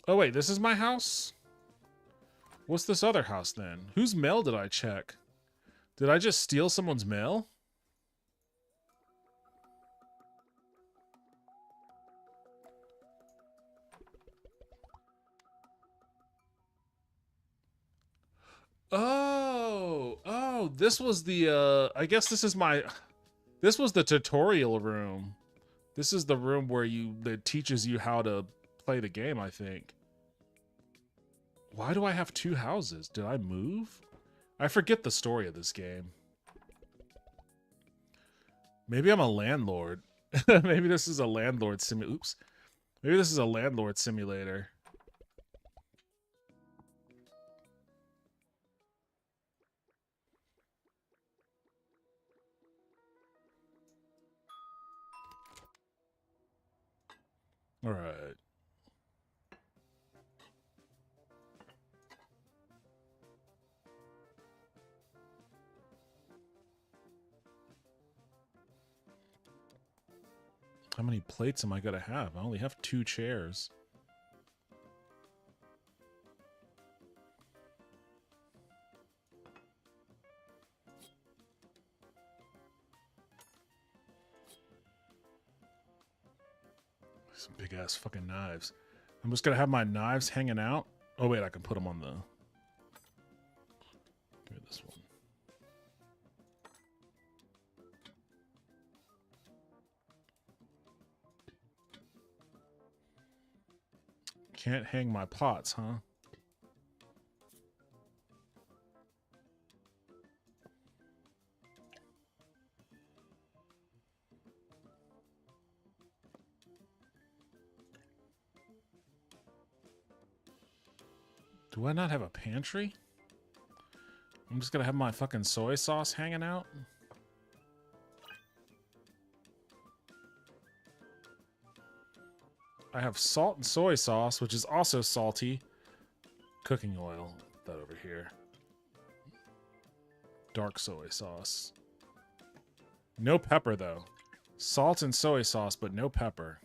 Oh, wait, this is my house? What's this other house, then? Whose mail did I check? Did I just steal someone's mail? Oh, this was the, I guess this is this was the tutorial room. This is the room where that teaches you how to play the game, I think. Why do I have 2 houses? Did I move? I forget the story of this game. Maybe I'm a landlord. Maybe this is a landlord oops. Maybe this is a landlord simulator. All right. How many plates am I gonna have? I only have 2 chairs. Some big ass fucking knives. I'm just gonna have my knives hanging out. Oh wait, I can put them on the... Give me this one. Can't hang my pots, huh? Do I not have a pantry? I'm just gonna have my fucking soy sauce hanging out? I have salt and soy sauce, which is also salty. Cooking oil. Put that over here. Dark soy sauce. No pepper, though. Salt and soy sauce, but no pepper.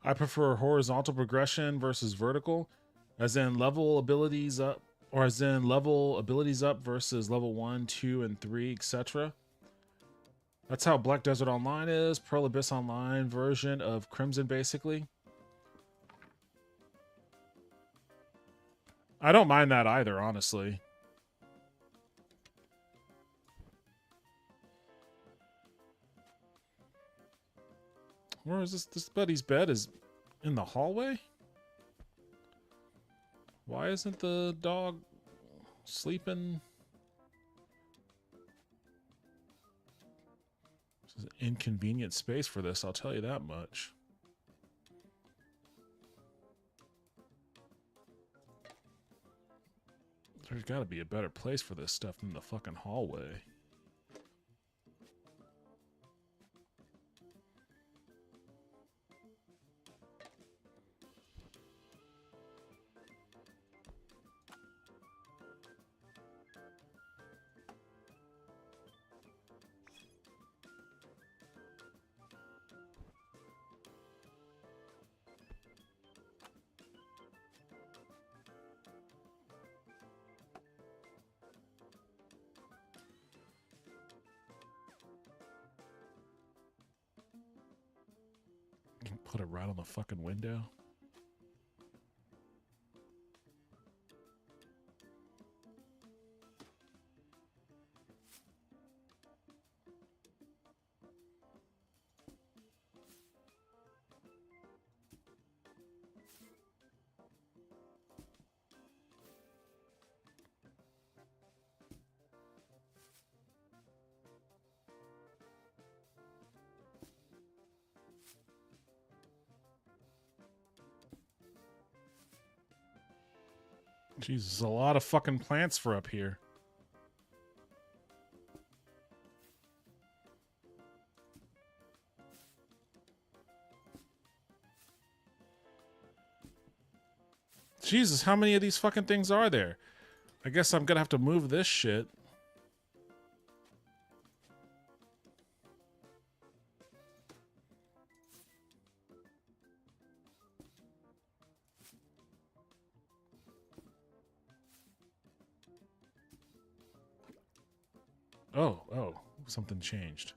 I prefer horizontal progression versus vertical, as in level abilities up, or as in level abilities up versus level 1, 2, and 3, etc. That's how Black Desert Online is, Pearl Abyss Online version of Crimson, basically. I don't mind that either, honestly. Where is this? This buddy's bed is in the hallway? Why isn't the dog sleeping? This is an inconvenient space for this, I'll tell you that much. There's got to be a better place for this stuff than the fucking hallway. Put it right on the fucking window. Jesus, a lot of fucking plants for up here. Jesus, how many of these fucking things are there? I guess I'm gonna have to move this shit. Oh, something changed.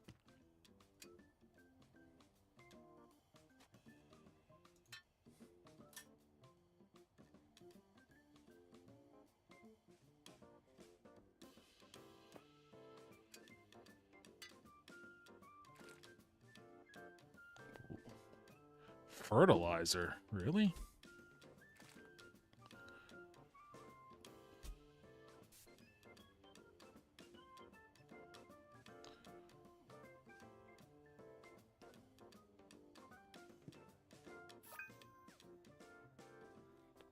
Fertilizer? Really?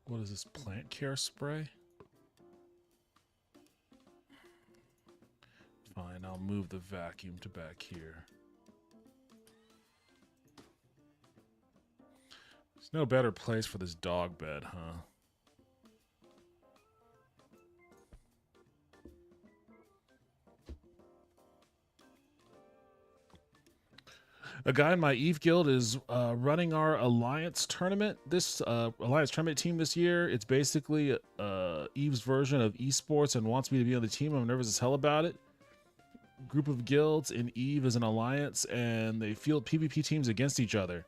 What is this, plant care spray? Fine, I'll move the vacuum to back here. There's no better place for this dog bed, huh? A guy in my Eve guild is running our Alliance tournament. This Alliance tournament team this year. It's basically Eve's version of esports and wants me to be on the team. I'm nervous as hell about it. Group of guilds in Eve is an alliance, and they field PvP teams against each other.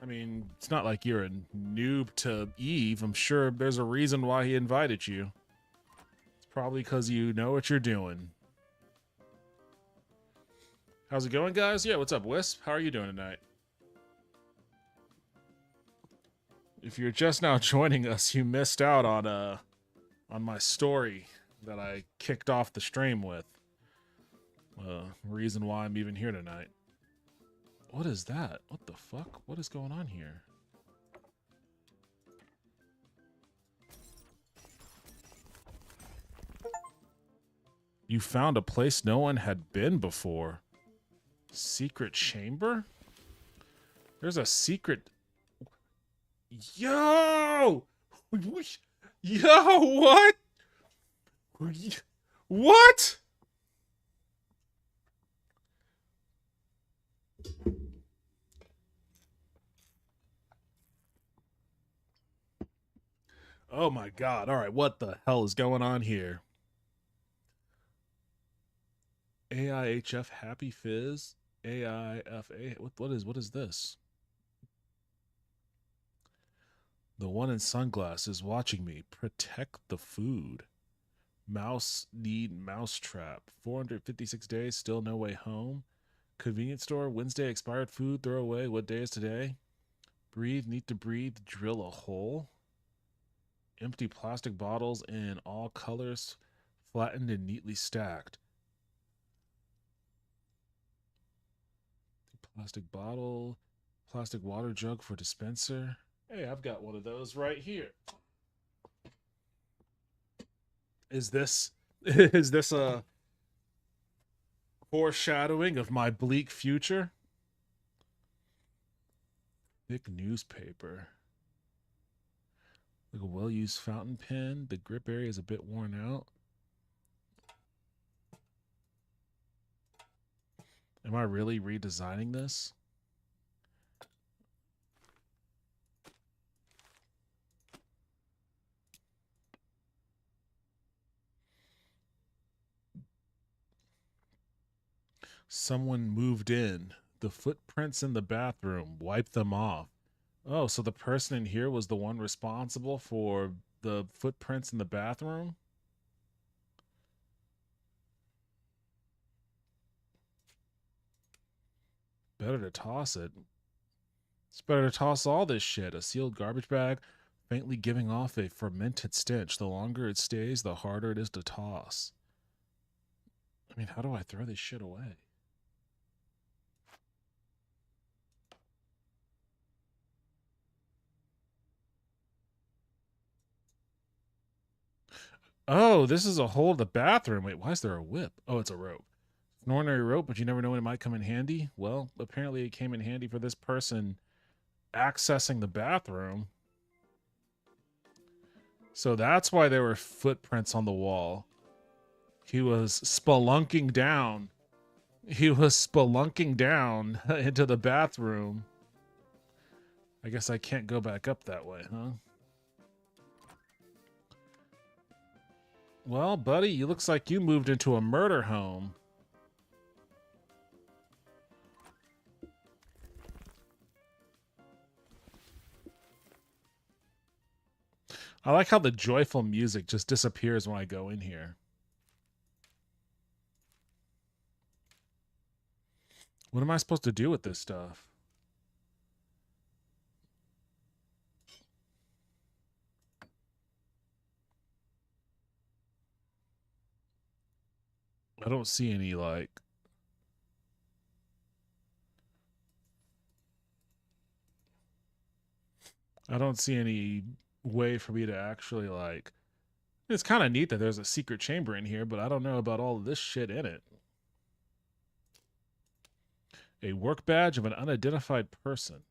I mean, it's not like you're a noob to Eve. I'm sure there's a reason why he invited you. It's probably because you know what you're doing. How's it going, guys? Yeah, what's up, Wisp? How are you doing tonight? If you're just now joining us, you missed out on my story that I kicked off the stream with. Reason why I'm even here tonight. What is that? What the fuck? What is going on here? You found a place no one had been before. Secret chamber? There's a secret... Yo! Yo, what? What? Oh my god. All right, what the hell is going on here? AIHF Happy Fizz? AIFA? What is this? The one in sunglasses watching me. Protect the food. Mouse need mousetrap. 456 days, still no way home. Convenience store, Wednesday expired food, throw away. What day is today? Breathe, need to breathe, drill a hole. Empty plastic bottles in all colors, flattened and neatly stacked. Plastic bottle, plastic water jug for dispenser. Hey, I've got one of those right here. Is this a foreshadowing of my bleak future? Thick newspaper. Like a well-used fountain pen. The grip area is a bit worn out. Am I really redesigning this? Someone moved in. The footprints in the bathroom. Wipe them off. Oh, so the person in here was the one responsible for the footprints in the bathroom? Better to toss it. It's better to toss all this shit. A sealed garbage bag, faintly giving off a fermented stench. The longer it stays, the harder it is to toss. I mean, how do I throw this shit away? Oh, this is a hole in the bathroom. Wait, why is there a whip? Oh, it's a rope. It's an ordinary rope, but you never know when it might come in handy. Well, apparently it came in handy for this person accessing the bathroom. So that's why there were footprints on the wall. He was spelunking down. He was spelunking down into the bathroom. I guess I can't go back up that way, huh? Well, buddy, you looks like you moved into a murder home. I like how the joyful music just disappears when I go in here. What am I supposed to do with this stuff? I don't see any, like... I don't see any way for me to actually, like... It's kind of neat that there's a secret chamber in here, but I don't know about all of this shit in it. A work badge of an unidentified person.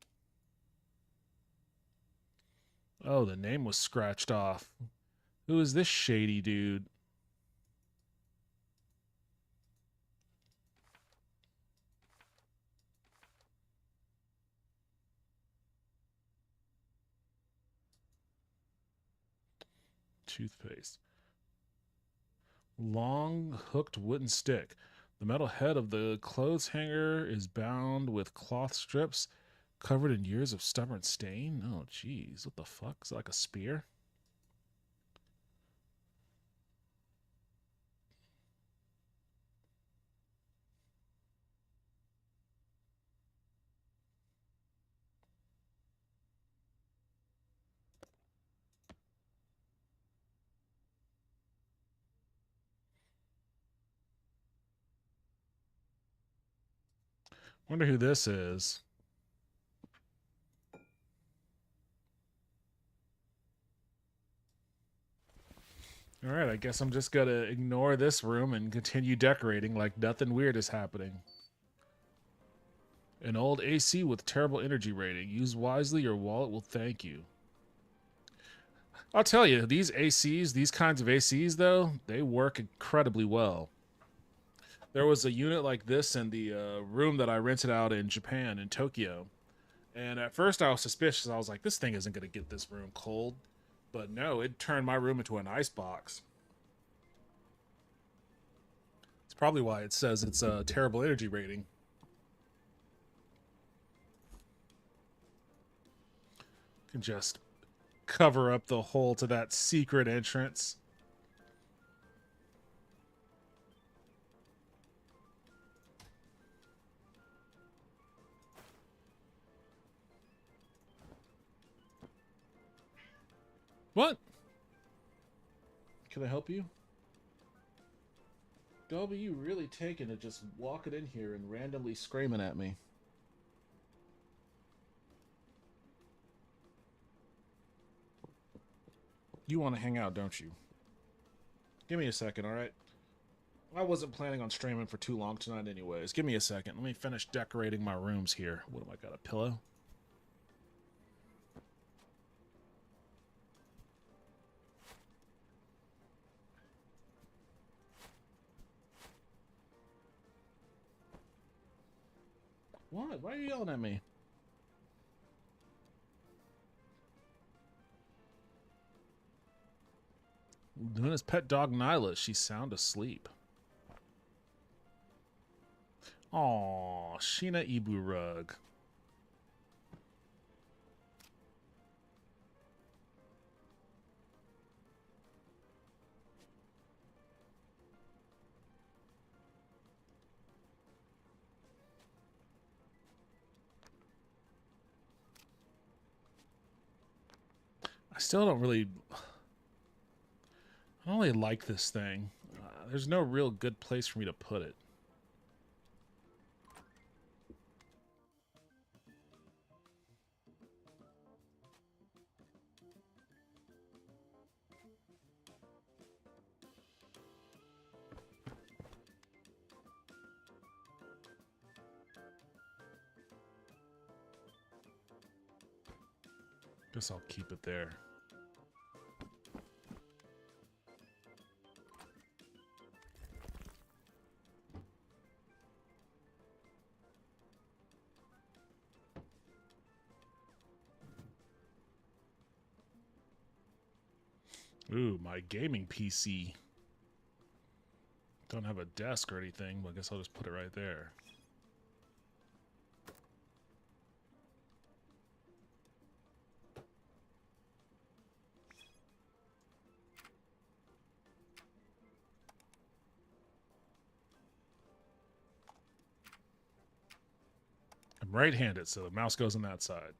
Oh, the name was scratched off. Who is this shady dude? Toothpaste. Long hooked wooden stick. The metal head of the clothes hanger is bound with cloth strips covered in years of stubborn stain. Oh, jeez. What the fuck? Is it like a spear? Wonder who this is. All right, I guess I'm just gonna ignore this room and continue decorating like nothing weird is happening. An old AC with terrible energy rating. Use wisely, your wallet will thank you. I'll tell you, these ACs, these kinds of ACs, though, they work incredibly well. There was a unit like this in the room that I rented out in Japan, in Tokyo. And at first I was suspicious. I was like, this thing isn't going to get this room cold. But no, it turned my room into an ice box. It's probably why it says it's a terrible energy rating. Can just cover up the hole to that secret entrance. What? Can I help you? W, really taken to just walking in here and randomly screaming at me. You want to hang out, don't you? Give me a second, alright? I wasn't planning on streaming for too long tonight anyways. Give me a second. Let me finish decorating my rooms here. What have I got, a pillow? What? Why are you yelling at me? Luna's pet dog Nyla. She's sound asleep. Aw, Sheena Ibu rug. I still don't really... I don't really like this thing. There's no real good place for me to put it. Guess I'll keep it there. Ooh, my gaming PC. Don't have a desk or anything, but I guess I'll just put it right there. I'm right-handed, so the mouse goes on that side.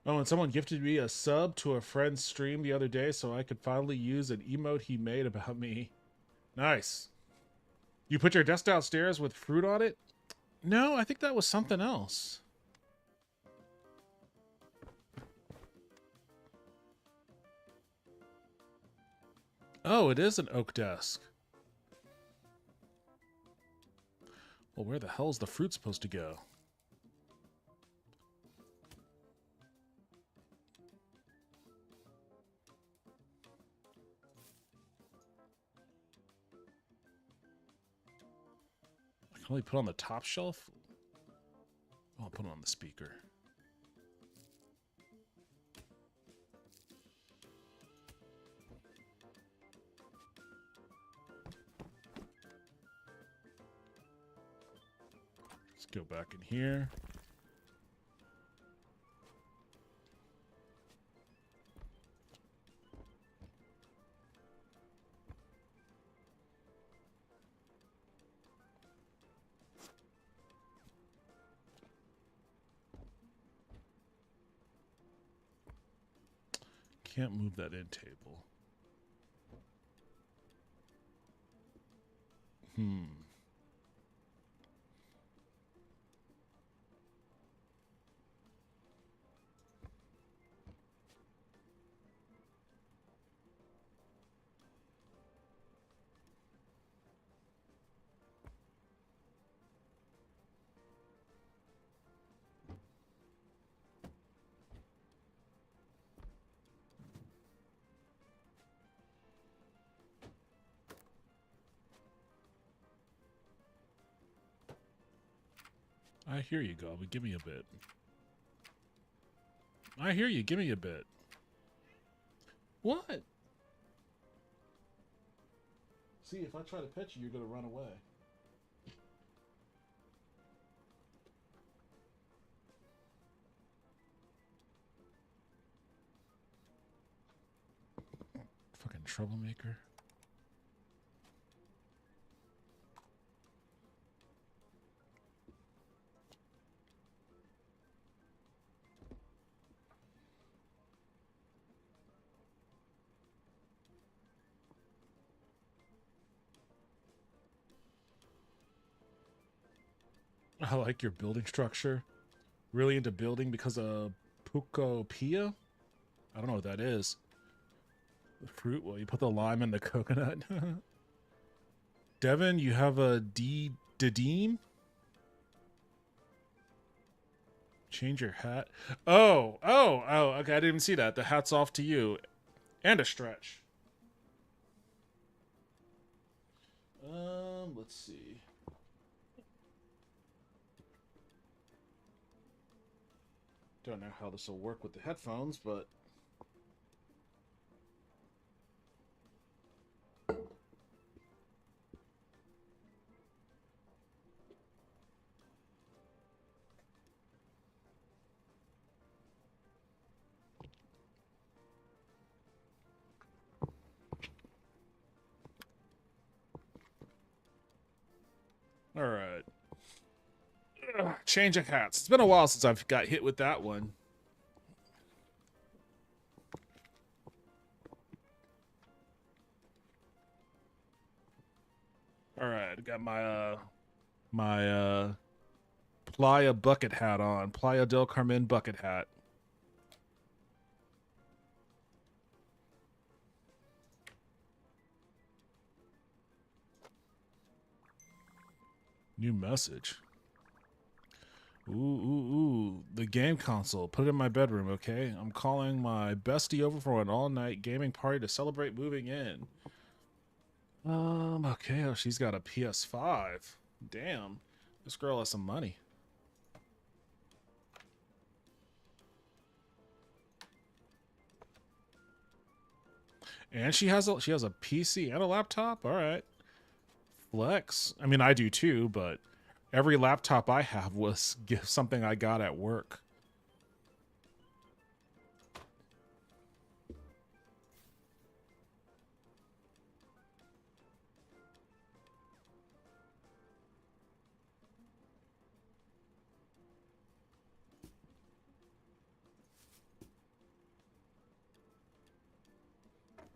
Oh, and someone gifted me a sub to a friend's stream the other day so I could finally use an emote he made about me. Nice. You put your desk downstairs with fruit on it? No, I think that was something else. Oh, it is an oak desk. Well, where the hell's the fruit supposed to go? I can only put it on the top shelf? Oh, I'll put it on the speaker. Let's go back in here. Can't move that end table. I hear you, Gobby. Give me a bit. I hear you. Give me a bit. What? See, if I try to pet you, you're going to run away. Fucking troublemaker. I like your building structure. Really into building because of Pucopia? I don't know what that is. The fruit? Well, you put the lime in the coconut. Devin, you have a Deem? Change your hat. Oh, okay, I didn't even see that. The hat's off to you. And a stretch. Let's see. Don't know how this will work with the headphones, but all right. Change of hats. It's been a while since I've got hit with that one. All right, got my Playa bucket hat on. Playa del Carmen bucket hat. New message. Ooh. The game console. Put it in my bedroom, okay? I'm calling my bestie over for an all-night gaming party to celebrate moving in. Okay. Oh, she's got a PS5. Damn. This girl has some money. And she has a PC and a laptop? All right. Flex. I mean, I do too, but every laptop I have was something I got at work.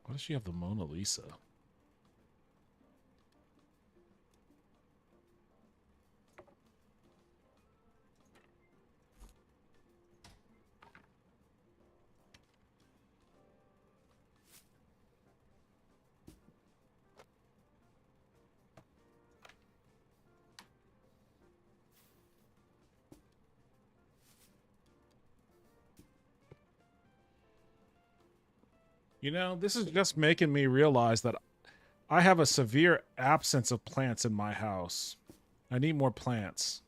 Why does she have the Mona Lisa? You know, this is just making me realize that I have a severe absence of plants in my house. I need more plants.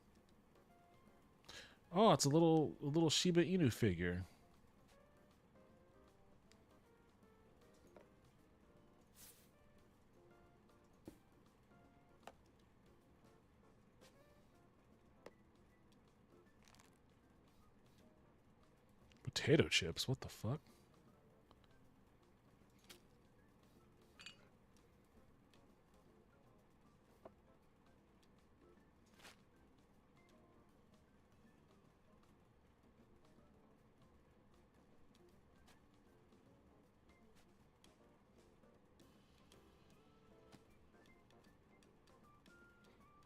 Oh, it's a little Shiba Inu figure. Potato chips, what the fuck?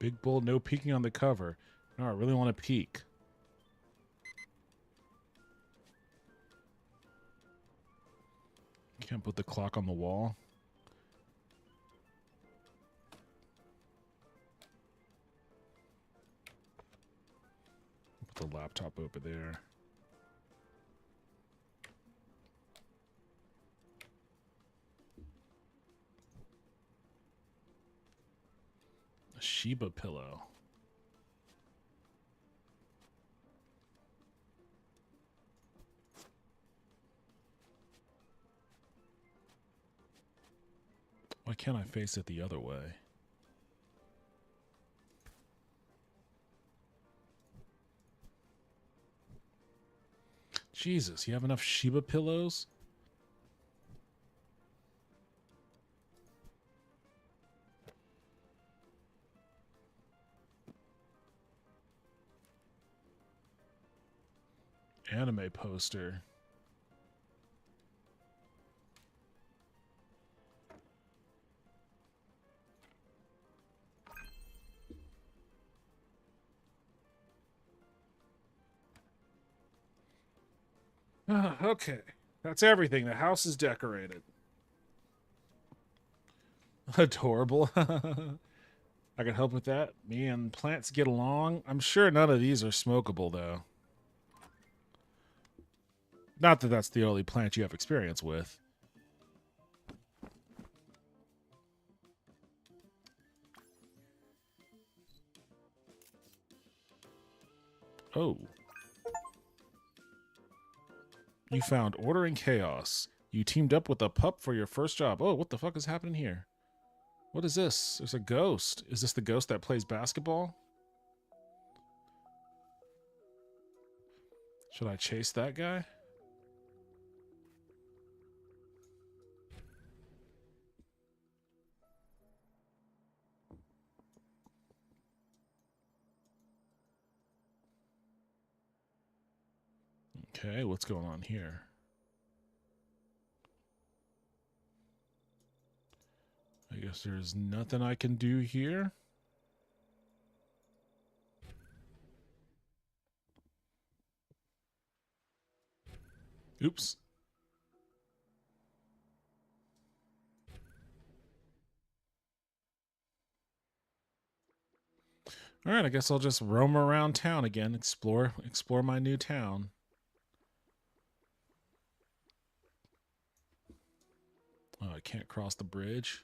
Big bull, no peeking on the cover. No, I really want to peek. Can't put the clock on the wall. Put the laptop over there. A Shiba pillow. Why can't I face it the other way? Jesus, you have enough Shiba pillows? Anime poster. Okay, that's everything. The house is decorated. Adorable. I can help with that. Me and plants get along. I'm sure none of these are smokable, though. Not that that's the only plant you have experience with. Oh. You found order and chaos. You teamed up with a pup for your first job. Oh, what the fuck is happening here? What is this? There's a ghost. Is this the ghost that plays basketball? Should I chase that guy? Okay, what's going on here? I guess there's nothing I can do here. Oops. All right, I guess I'll just roam around town again, explore my new town. Oh, I can't cross the bridge.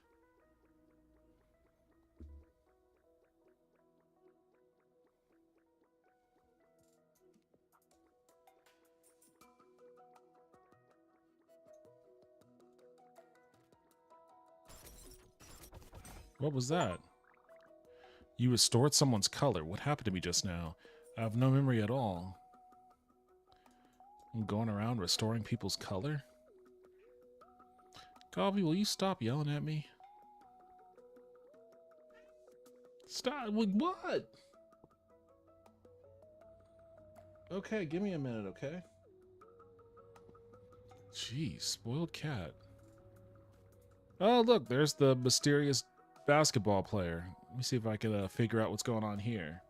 What was that? You restored someone's color. What happened to me just now? I have no memory at all. I'm going around restoring people's color? Gobby, will you stop yelling at me? Stop. What? Okay, give me a minute, okay? Jeez, spoiled cat. Oh, look, there's the mysterious basketball player. Let me see if I can figure out what's going on here.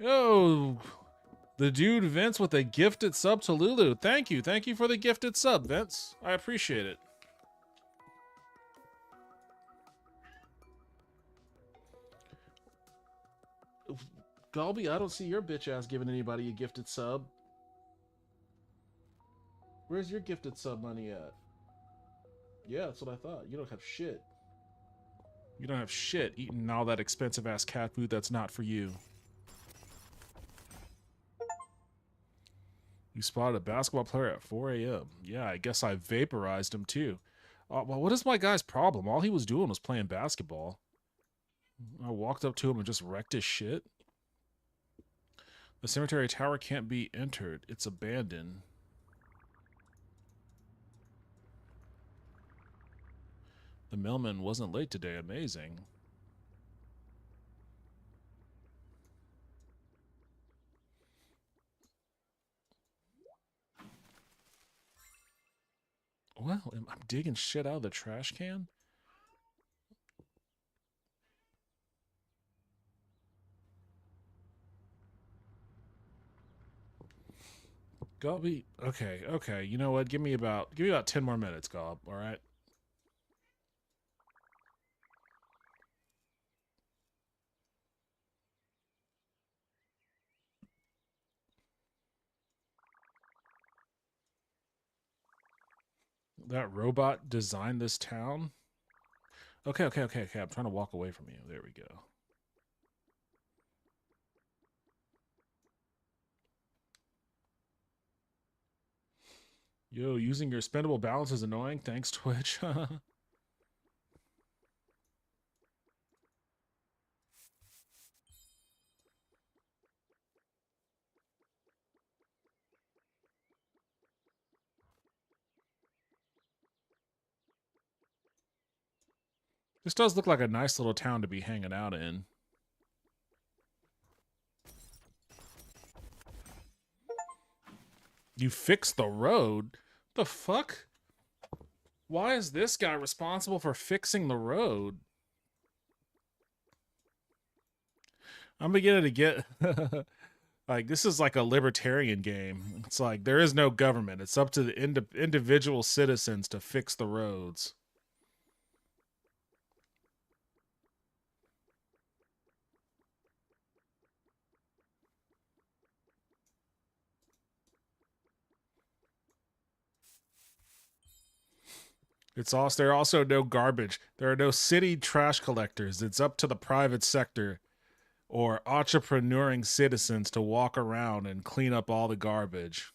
Oh, the dude Vince with a gifted sub to Lulu. Thank you. Thank you for the gifted sub, Vince. I appreciate it. Galby, I don't see your bitch ass giving anybody a gifted sub. Where's your gifted sub money at? Yeah, that's what I thought. You don't have shit. You don't have shit eating all that expensive ass cat food that's not for you. You spotted a basketball player at 4 a.m. Yeah, I guess I vaporized him too. Well, what is my guy's problem? All he was doing was playing basketball. I walked up to him and just wrecked his shit. The cemetery tower can't be entered. It's abandoned. The mailman wasn't late today. Amazing. Well, I'm digging shit out of the trash can. Gobby, okay. You know what? Give me about 10 more minutes, Gob. All right. That robot designed this town. Okay. I'm trying to walk away from you. There we go. Yo, using your spendable balance is annoying. Thanks, Twitch. This does look like a nice little town to be hanging out in. You fixed the road? The fuck? Why is this guy responsible for fixing the road? I'm beginning to get... like, this is like a libertarian game. It's like, there is no government. It's up to the individual citizens to fix the roads. There are also no garbage. There are no city trash collectors. It's up to the private sector or entrepreneuring citizens to walk around and clean up all the garbage.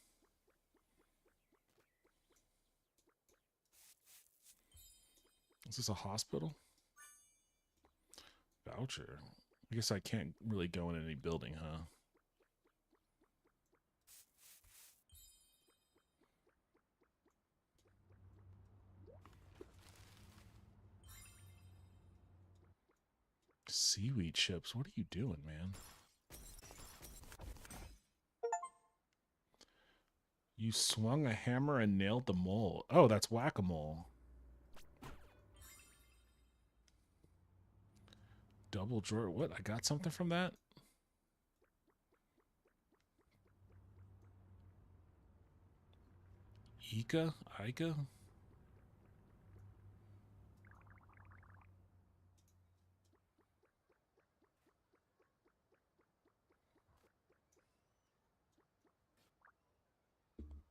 Is this a hospital? Voucher. I guess I can't really go in any building, huh? Seaweed chips. What are you doing, man? You swung a hammer and nailed the mole. Oh, that's whack-a-mole. Double drawer. What? I got something from that? Ika?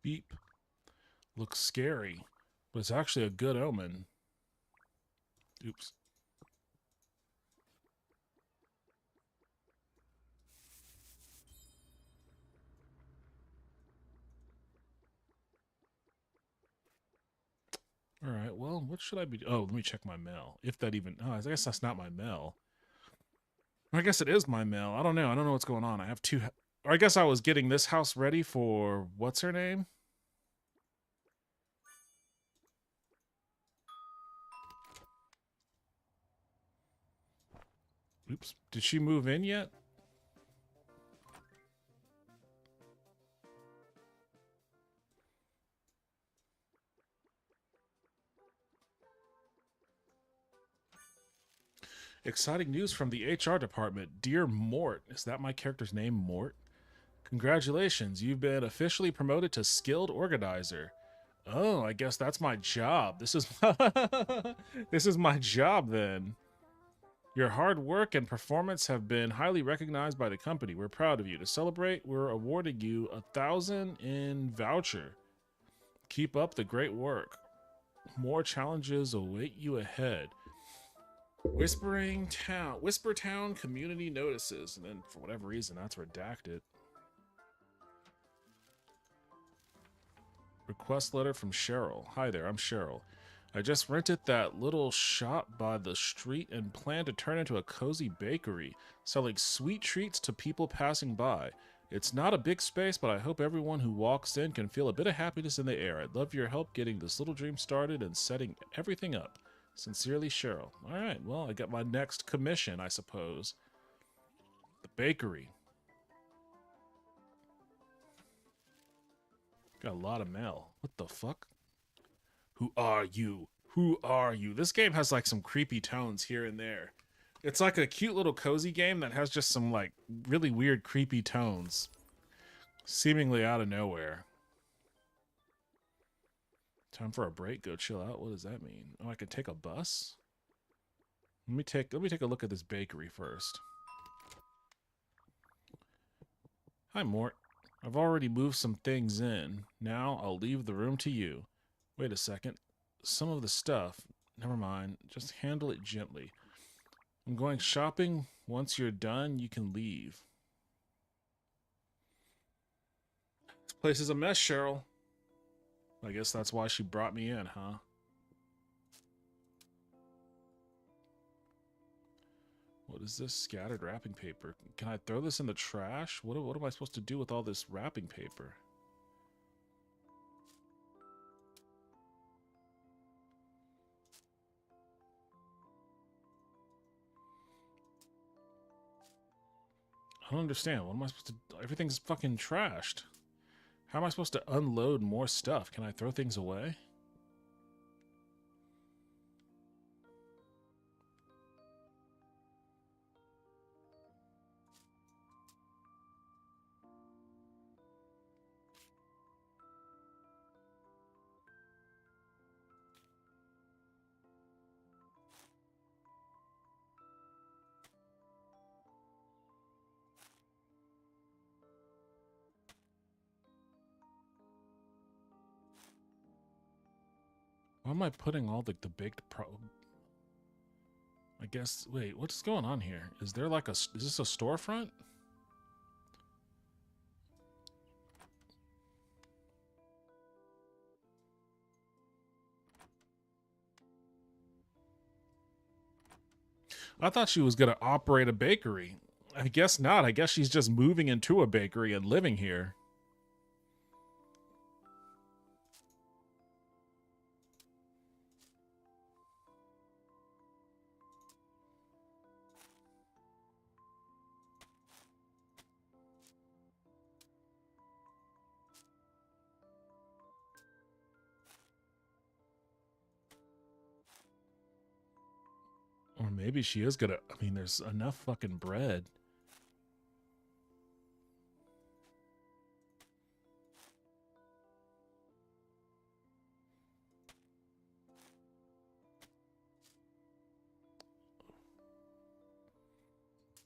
Beep. Looks scary, but it's actually a good omen. Oops. All right, well, what should I be... Oh, let me check my mail. If that even... Oh, I guess that's not my mail. I guess it is my mail. I don't know. I don't know what's going on. I have two... Or I guess I was getting this house ready for... What's her name? Oops. Did she move in yet? Exciting news from the HR department. Dear Mort. Is that my character's name, Mort? Congratulations. You've been officially promoted to skilled organizer. Oh, I guess that's my job. This is this is my job then. Your hard work and performance have been highly recognized by the company. We're proud of you. To celebrate, we're awarding you 1,000 in voucher. Keep up the great work. More challenges await you ahead. Whisper Town community notices. And then for whatever reason, that's redacted. Request letter from Cheryl. Hi there, I'm Cheryl. I just rented that little shop by the street and plan to turn into a cozy bakery, selling sweet treats to people passing by. It's not a big space, but I hope everyone who walks in can feel a bit of happiness in the air. I'd love your help getting this little dream started and setting everything up. Sincerely, Cheryl. All right, well, I got my next commission, I suppose. The bakery. Got a lot of mail. What the fuck? Who are you? Who are you? This game has like some creepy tones here and there. It's like a cute little cozy game that has just some like really weird creepy tones. Seemingly out of nowhere. Time for a break. Go chill out. What does that mean? Oh, I can take a bus? Let me take a look at this bakery first. Hi, Mort. I've already moved some things in. Now I'll leave the room to you. Wait a second. Some of the stuff... Never mind. Just handle it gently. I'm going shopping. Once you're done, you can leave. This place is a mess, Cheryl. I guess that's why she brought me in, huh? What is this? Scattered wrapping paper. Can I throw this in the trash? What am I supposed to do with all this wrapping paper? I don't understand. What am I supposed to... Everything's fucking trashed. How am I supposed to unload more stuff? Can I throw things away? Why am I putting all the baked I guess... Wait, what's going on here? Is there like a... Is this a storefront? I thought she was going to operate a bakery. I guess not. I guess she's just moving into a bakery and living here. Or maybe she is gonna... I mean, there's enough fucking bread.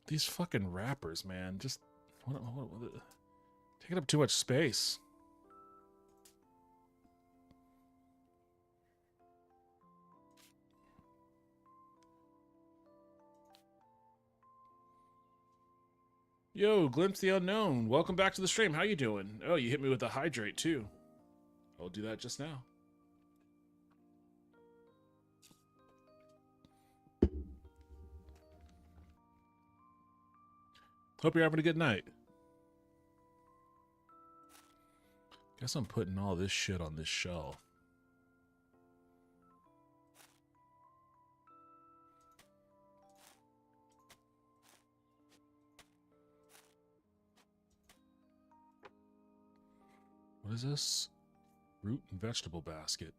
These fucking wrappers, man. Just... taking up too much space. Yo, Glimpse the Unknown. Welcome back to the stream. How you doing? Oh, you hit me with a hydrate, too. I'll do that just now. Hope you're having a good night. Guess I'm putting all this shit on this shelf. What is this? Root and vegetable basket.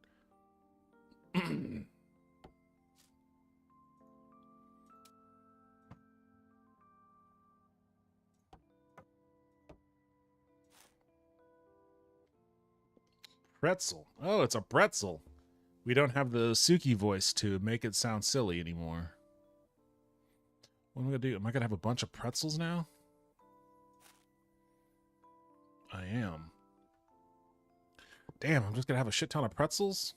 Pretzel. Oh, it's a pretzel. We don't have the Suki voice to make it sound silly anymore. What am I going to do? Am I going to have a bunch of pretzels now? I am. Damn, I'm just going to have a shit ton of pretzels?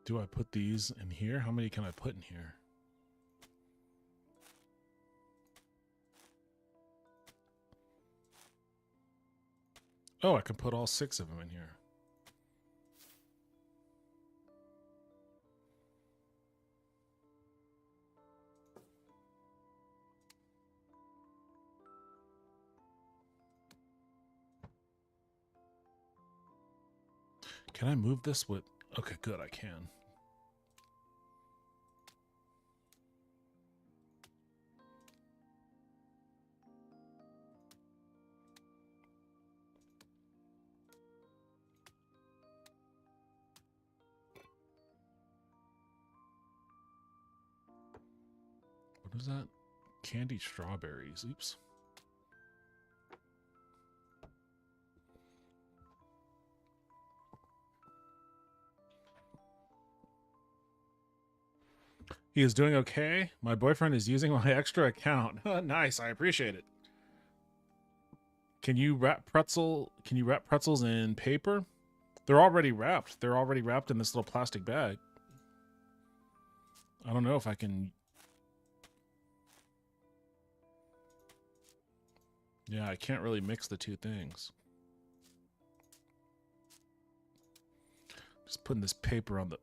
Do I put these in here? How many can I put in here? Oh, I can put all 6 of them in here. Can I move this with... Okay, good, I can. What is that? Candied strawberries. Oops. He is doing okay. My boyfriend is using my extra account. Nice, I appreciate it. Can you wrap pretzels in paper? They're already wrapped. They're already wrapped in this little plastic bag. I don't know if I can. Yeah, I can't really mix the two things. Just putting this paper on the...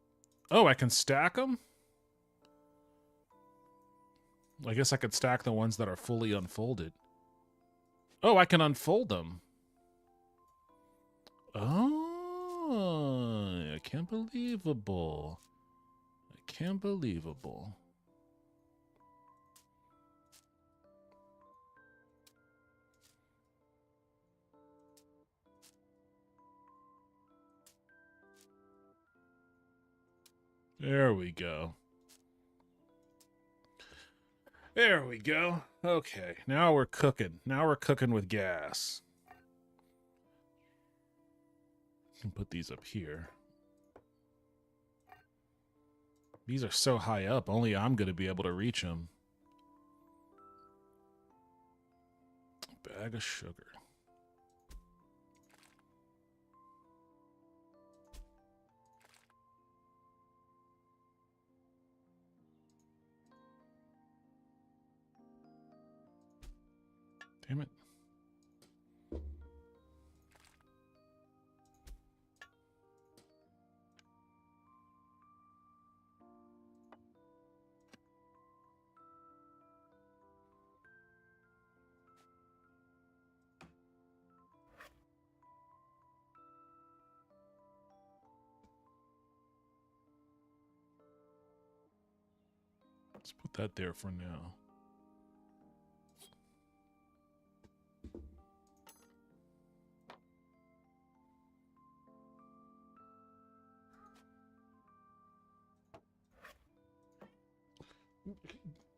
Oh, I can stack them? I guess I could stack the ones that are fully unfolded. Oh, I can unfold them. Oh, I can't believable. I can't believable. There we go. There we go. Okay, now we're cooking. Now we're cooking with gas. Can put these up here. These are so high up, only I'm going to be able to reach them. Bag of sugar. Damn it. Let's put that there for now.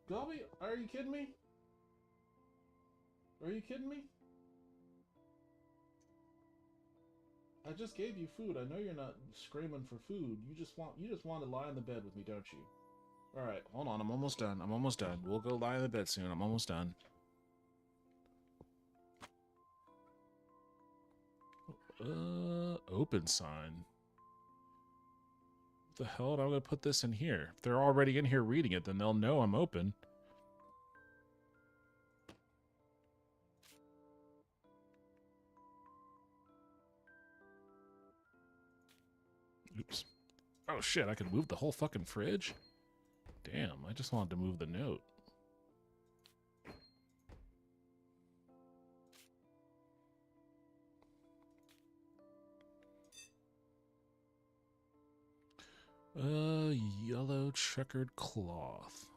Gobby, are you kidding me? Are you kidding me? I just gave you food. I know you're not screaming for food. You just want to lie in the bed with me, don't you? All right, hold on. I'm almost done. I'm almost done. We'll go lie in the bed soon. I'm almost done. Open sign. What the hell? I'm gonna put this in here. If they're already in here reading it, then they'll know I'm open. Oops. Oh shit, I could move the whole fucking fridge? Damn, I just wanted to move the note. Yellow checkered cloth.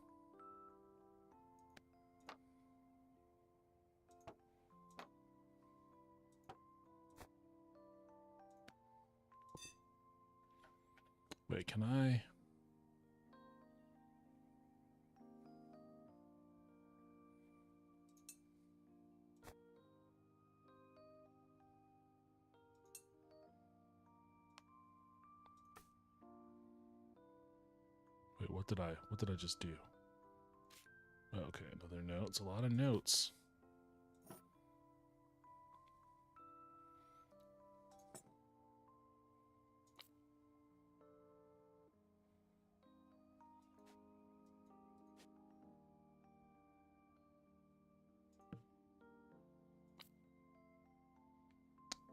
Wait, can I... Wait, what did I just do? Okay, another note. It's a lot of notes.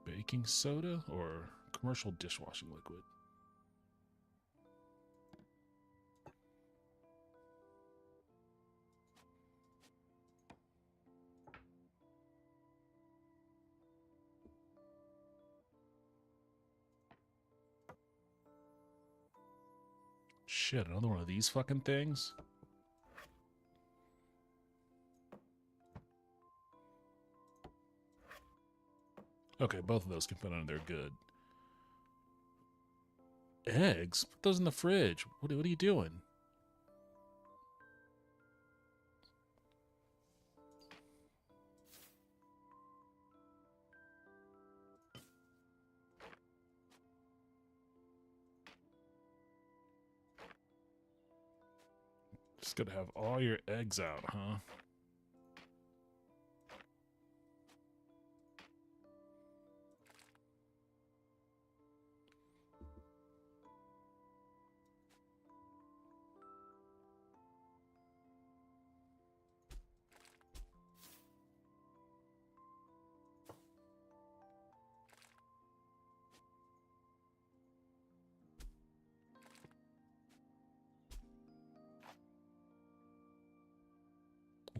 Baking soda or commercial dishwashing liquid? Shit, another one of these fucking things? Okay, both of those can fit under there good. Eggs? Put those in the fridge. What are you doing? Just gonna have all your eggs out, huh?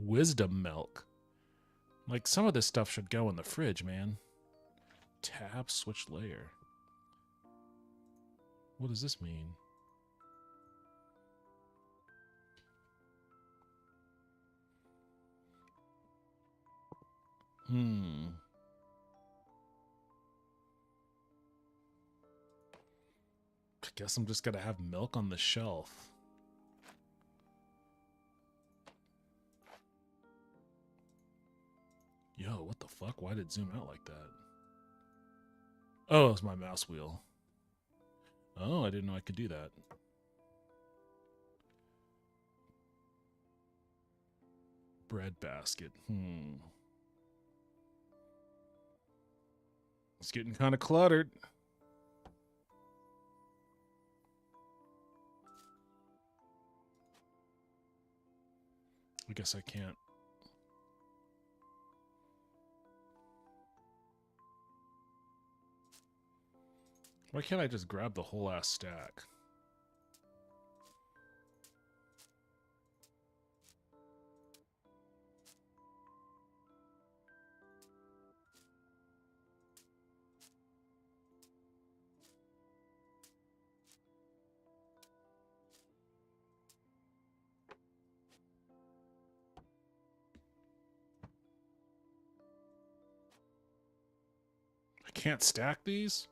Wisdom milk. Like, some of this stuff should go in the fridge, man. Tab, switch layer. What does this mean? I guess I'm just gonna have milk on the shelf. Yo, what the fuck? Why did it zoom out like that? Oh, it's my mouse wheel. Oh, I didn't know I could do that. Bread basket. It's getting kind of cluttered. I guess I can't. Why can't I just grab the whole ass stack? I can't stack these?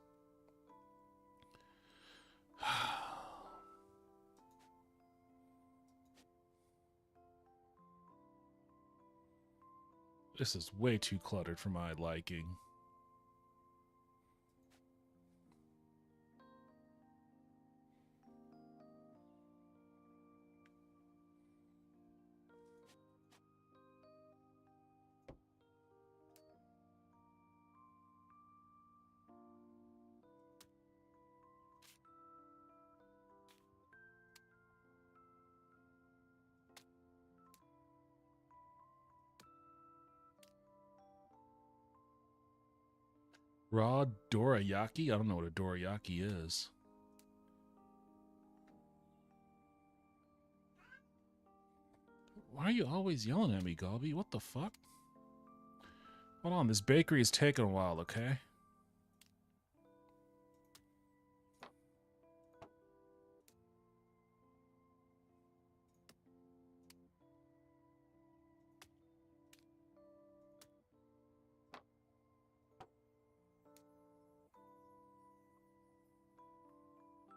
This is way too cluttered for my liking. Raw dorayaki? I don't know what a dorayaki is. Why are you always yelling at me, Galby? What the fuck? Hold on, this bakery is taking a while, okay?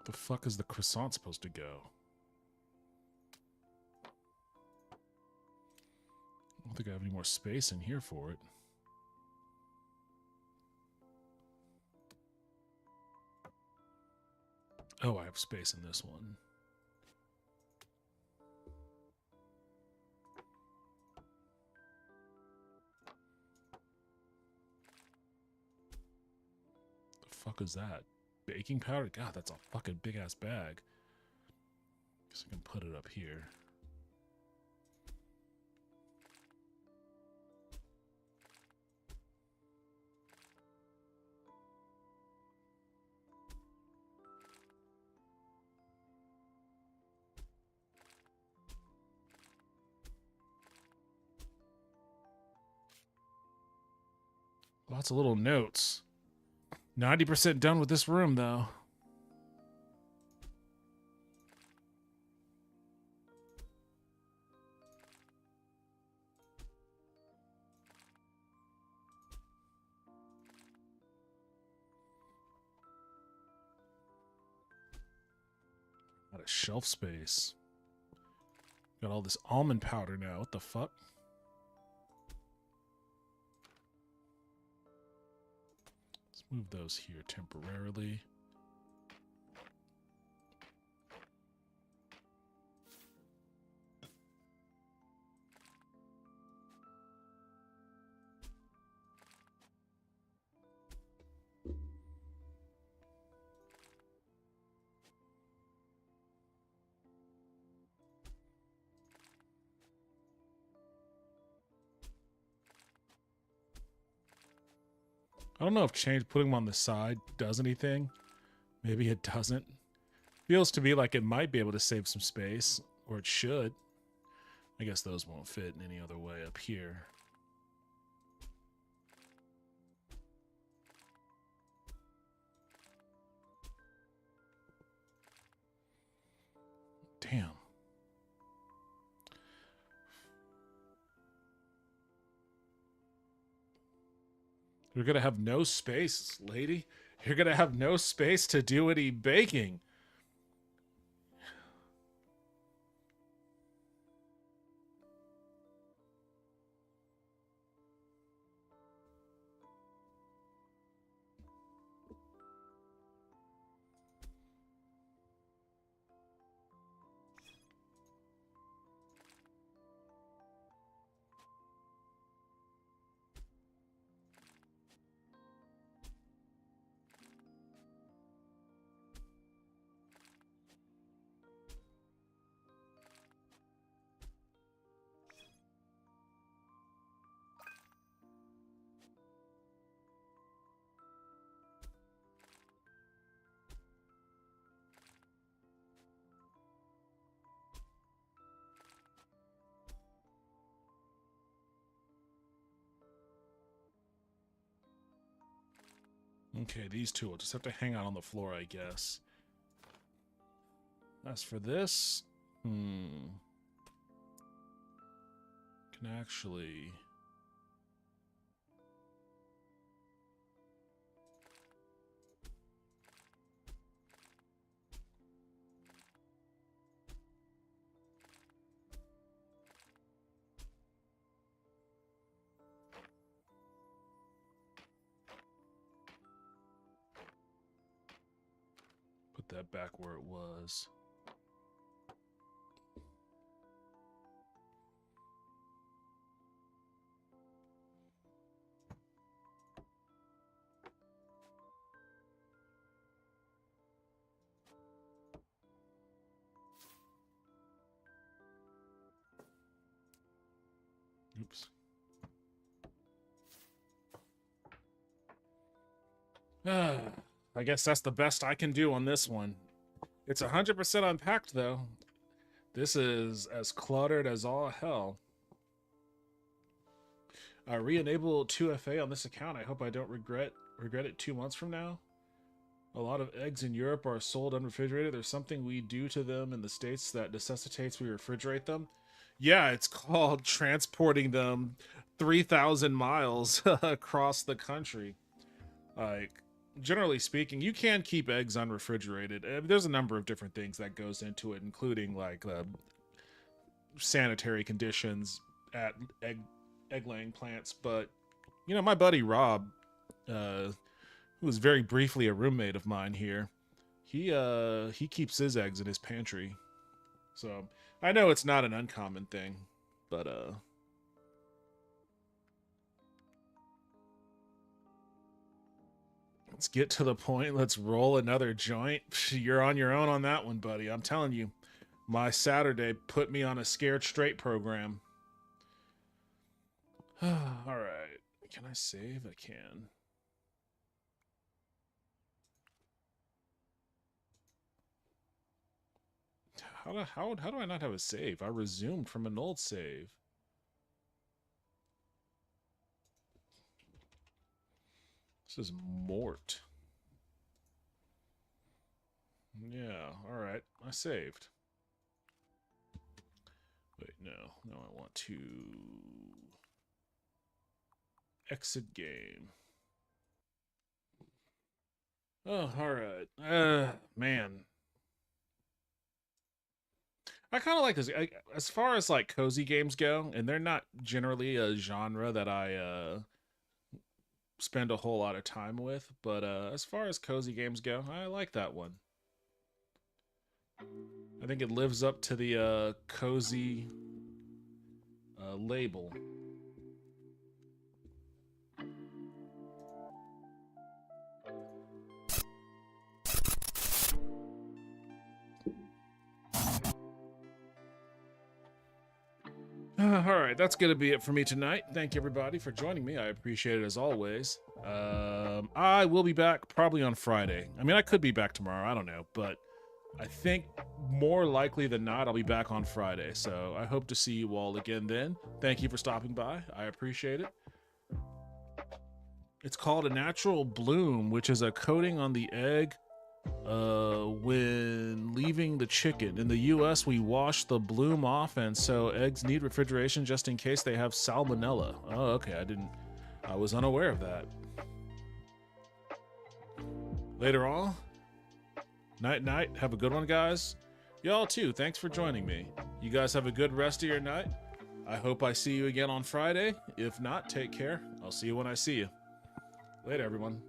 The fuck is the croissant supposed to go? I don't think I have any more space in here for it. Oh, I have space in this one. The fuck is that? Baking powder? God, that's a fucking big ass bag. Guess I can put it up here. Lots of little notes. 90% done with this room, though. Out of shelf space. Got all this almond powder now. What the fuck? Let's move those here temporarily. I don't know if putting them on the side does anything. Maybe it doesn't. Feels to me like it might be able to save some space, or it should. I guess those won't fit in any other way up here. Damn. You're going to have no space, lady. You're going to have no space to do any baking. Okay, these two will just have to hang out on the floor, I guess. As for this, can actually... put that back where it was. Oops. I guess that's the best I can do on this one. It's 100% unpacked, though. This is as cluttered as all hell. Re-enable 2FA on this account. I hope I don't regret it 2 months from now. A lot of eggs in Europe are sold unrefrigerated. There's something we do to them in the States that necessitates we refrigerate them. Yeah, it's called transporting them 3,000 miles across the country. Like, generally speaking, you can keep eggs unrefrigerated. There's a number of different things that goes into it, including like sanitary conditions at egg laying plants. But you know, my buddy Rob, who was very briefly a roommate of mine here, he keeps his eggs in his pantry. So I know it's not an uncommon thing, but let's get to the point. Let's roll another joint. You're on your own on that one, buddy. I'm telling you, my Saturday put me on a scared straight program. All right. Can I save? I can. How do I not have a save? I resumed from an old save. This is Mort. Yeah, alright. I saved. Wait, no. No, I want to exit game. Oh, alright. Man. I kind of like this. As far as like cozy games go, and they're not generally a genre that I spend a whole lot of time with, but as far as cozy games go, I like that one. I think it lives up to the cozy label. Alright, that's going to be it for me tonight. Thank you, everybody, for joining me. I appreciate it as always. I will be back probably on Friday. I mean, I could be back tomorrow. I don't know. But I think more likely than not, I'll be back on Friday. So I hope to see you all again then. Thank you for stopping by. I appreciate it. It's called a natural bloom, which is a coating on the egg when leaving the chicken. In the US, we wash the bloom off, and so eggs need refrigeration just in case they have salmonella. Oh, okay. I was unaware of that. Later on. Night, night. Have a good one, guys. Y'all too. Thanks for joining me. You guys have a good rest of your night. I hope I see you again on Friday. If not, take care. I'll see you when I see you. Later, everyone.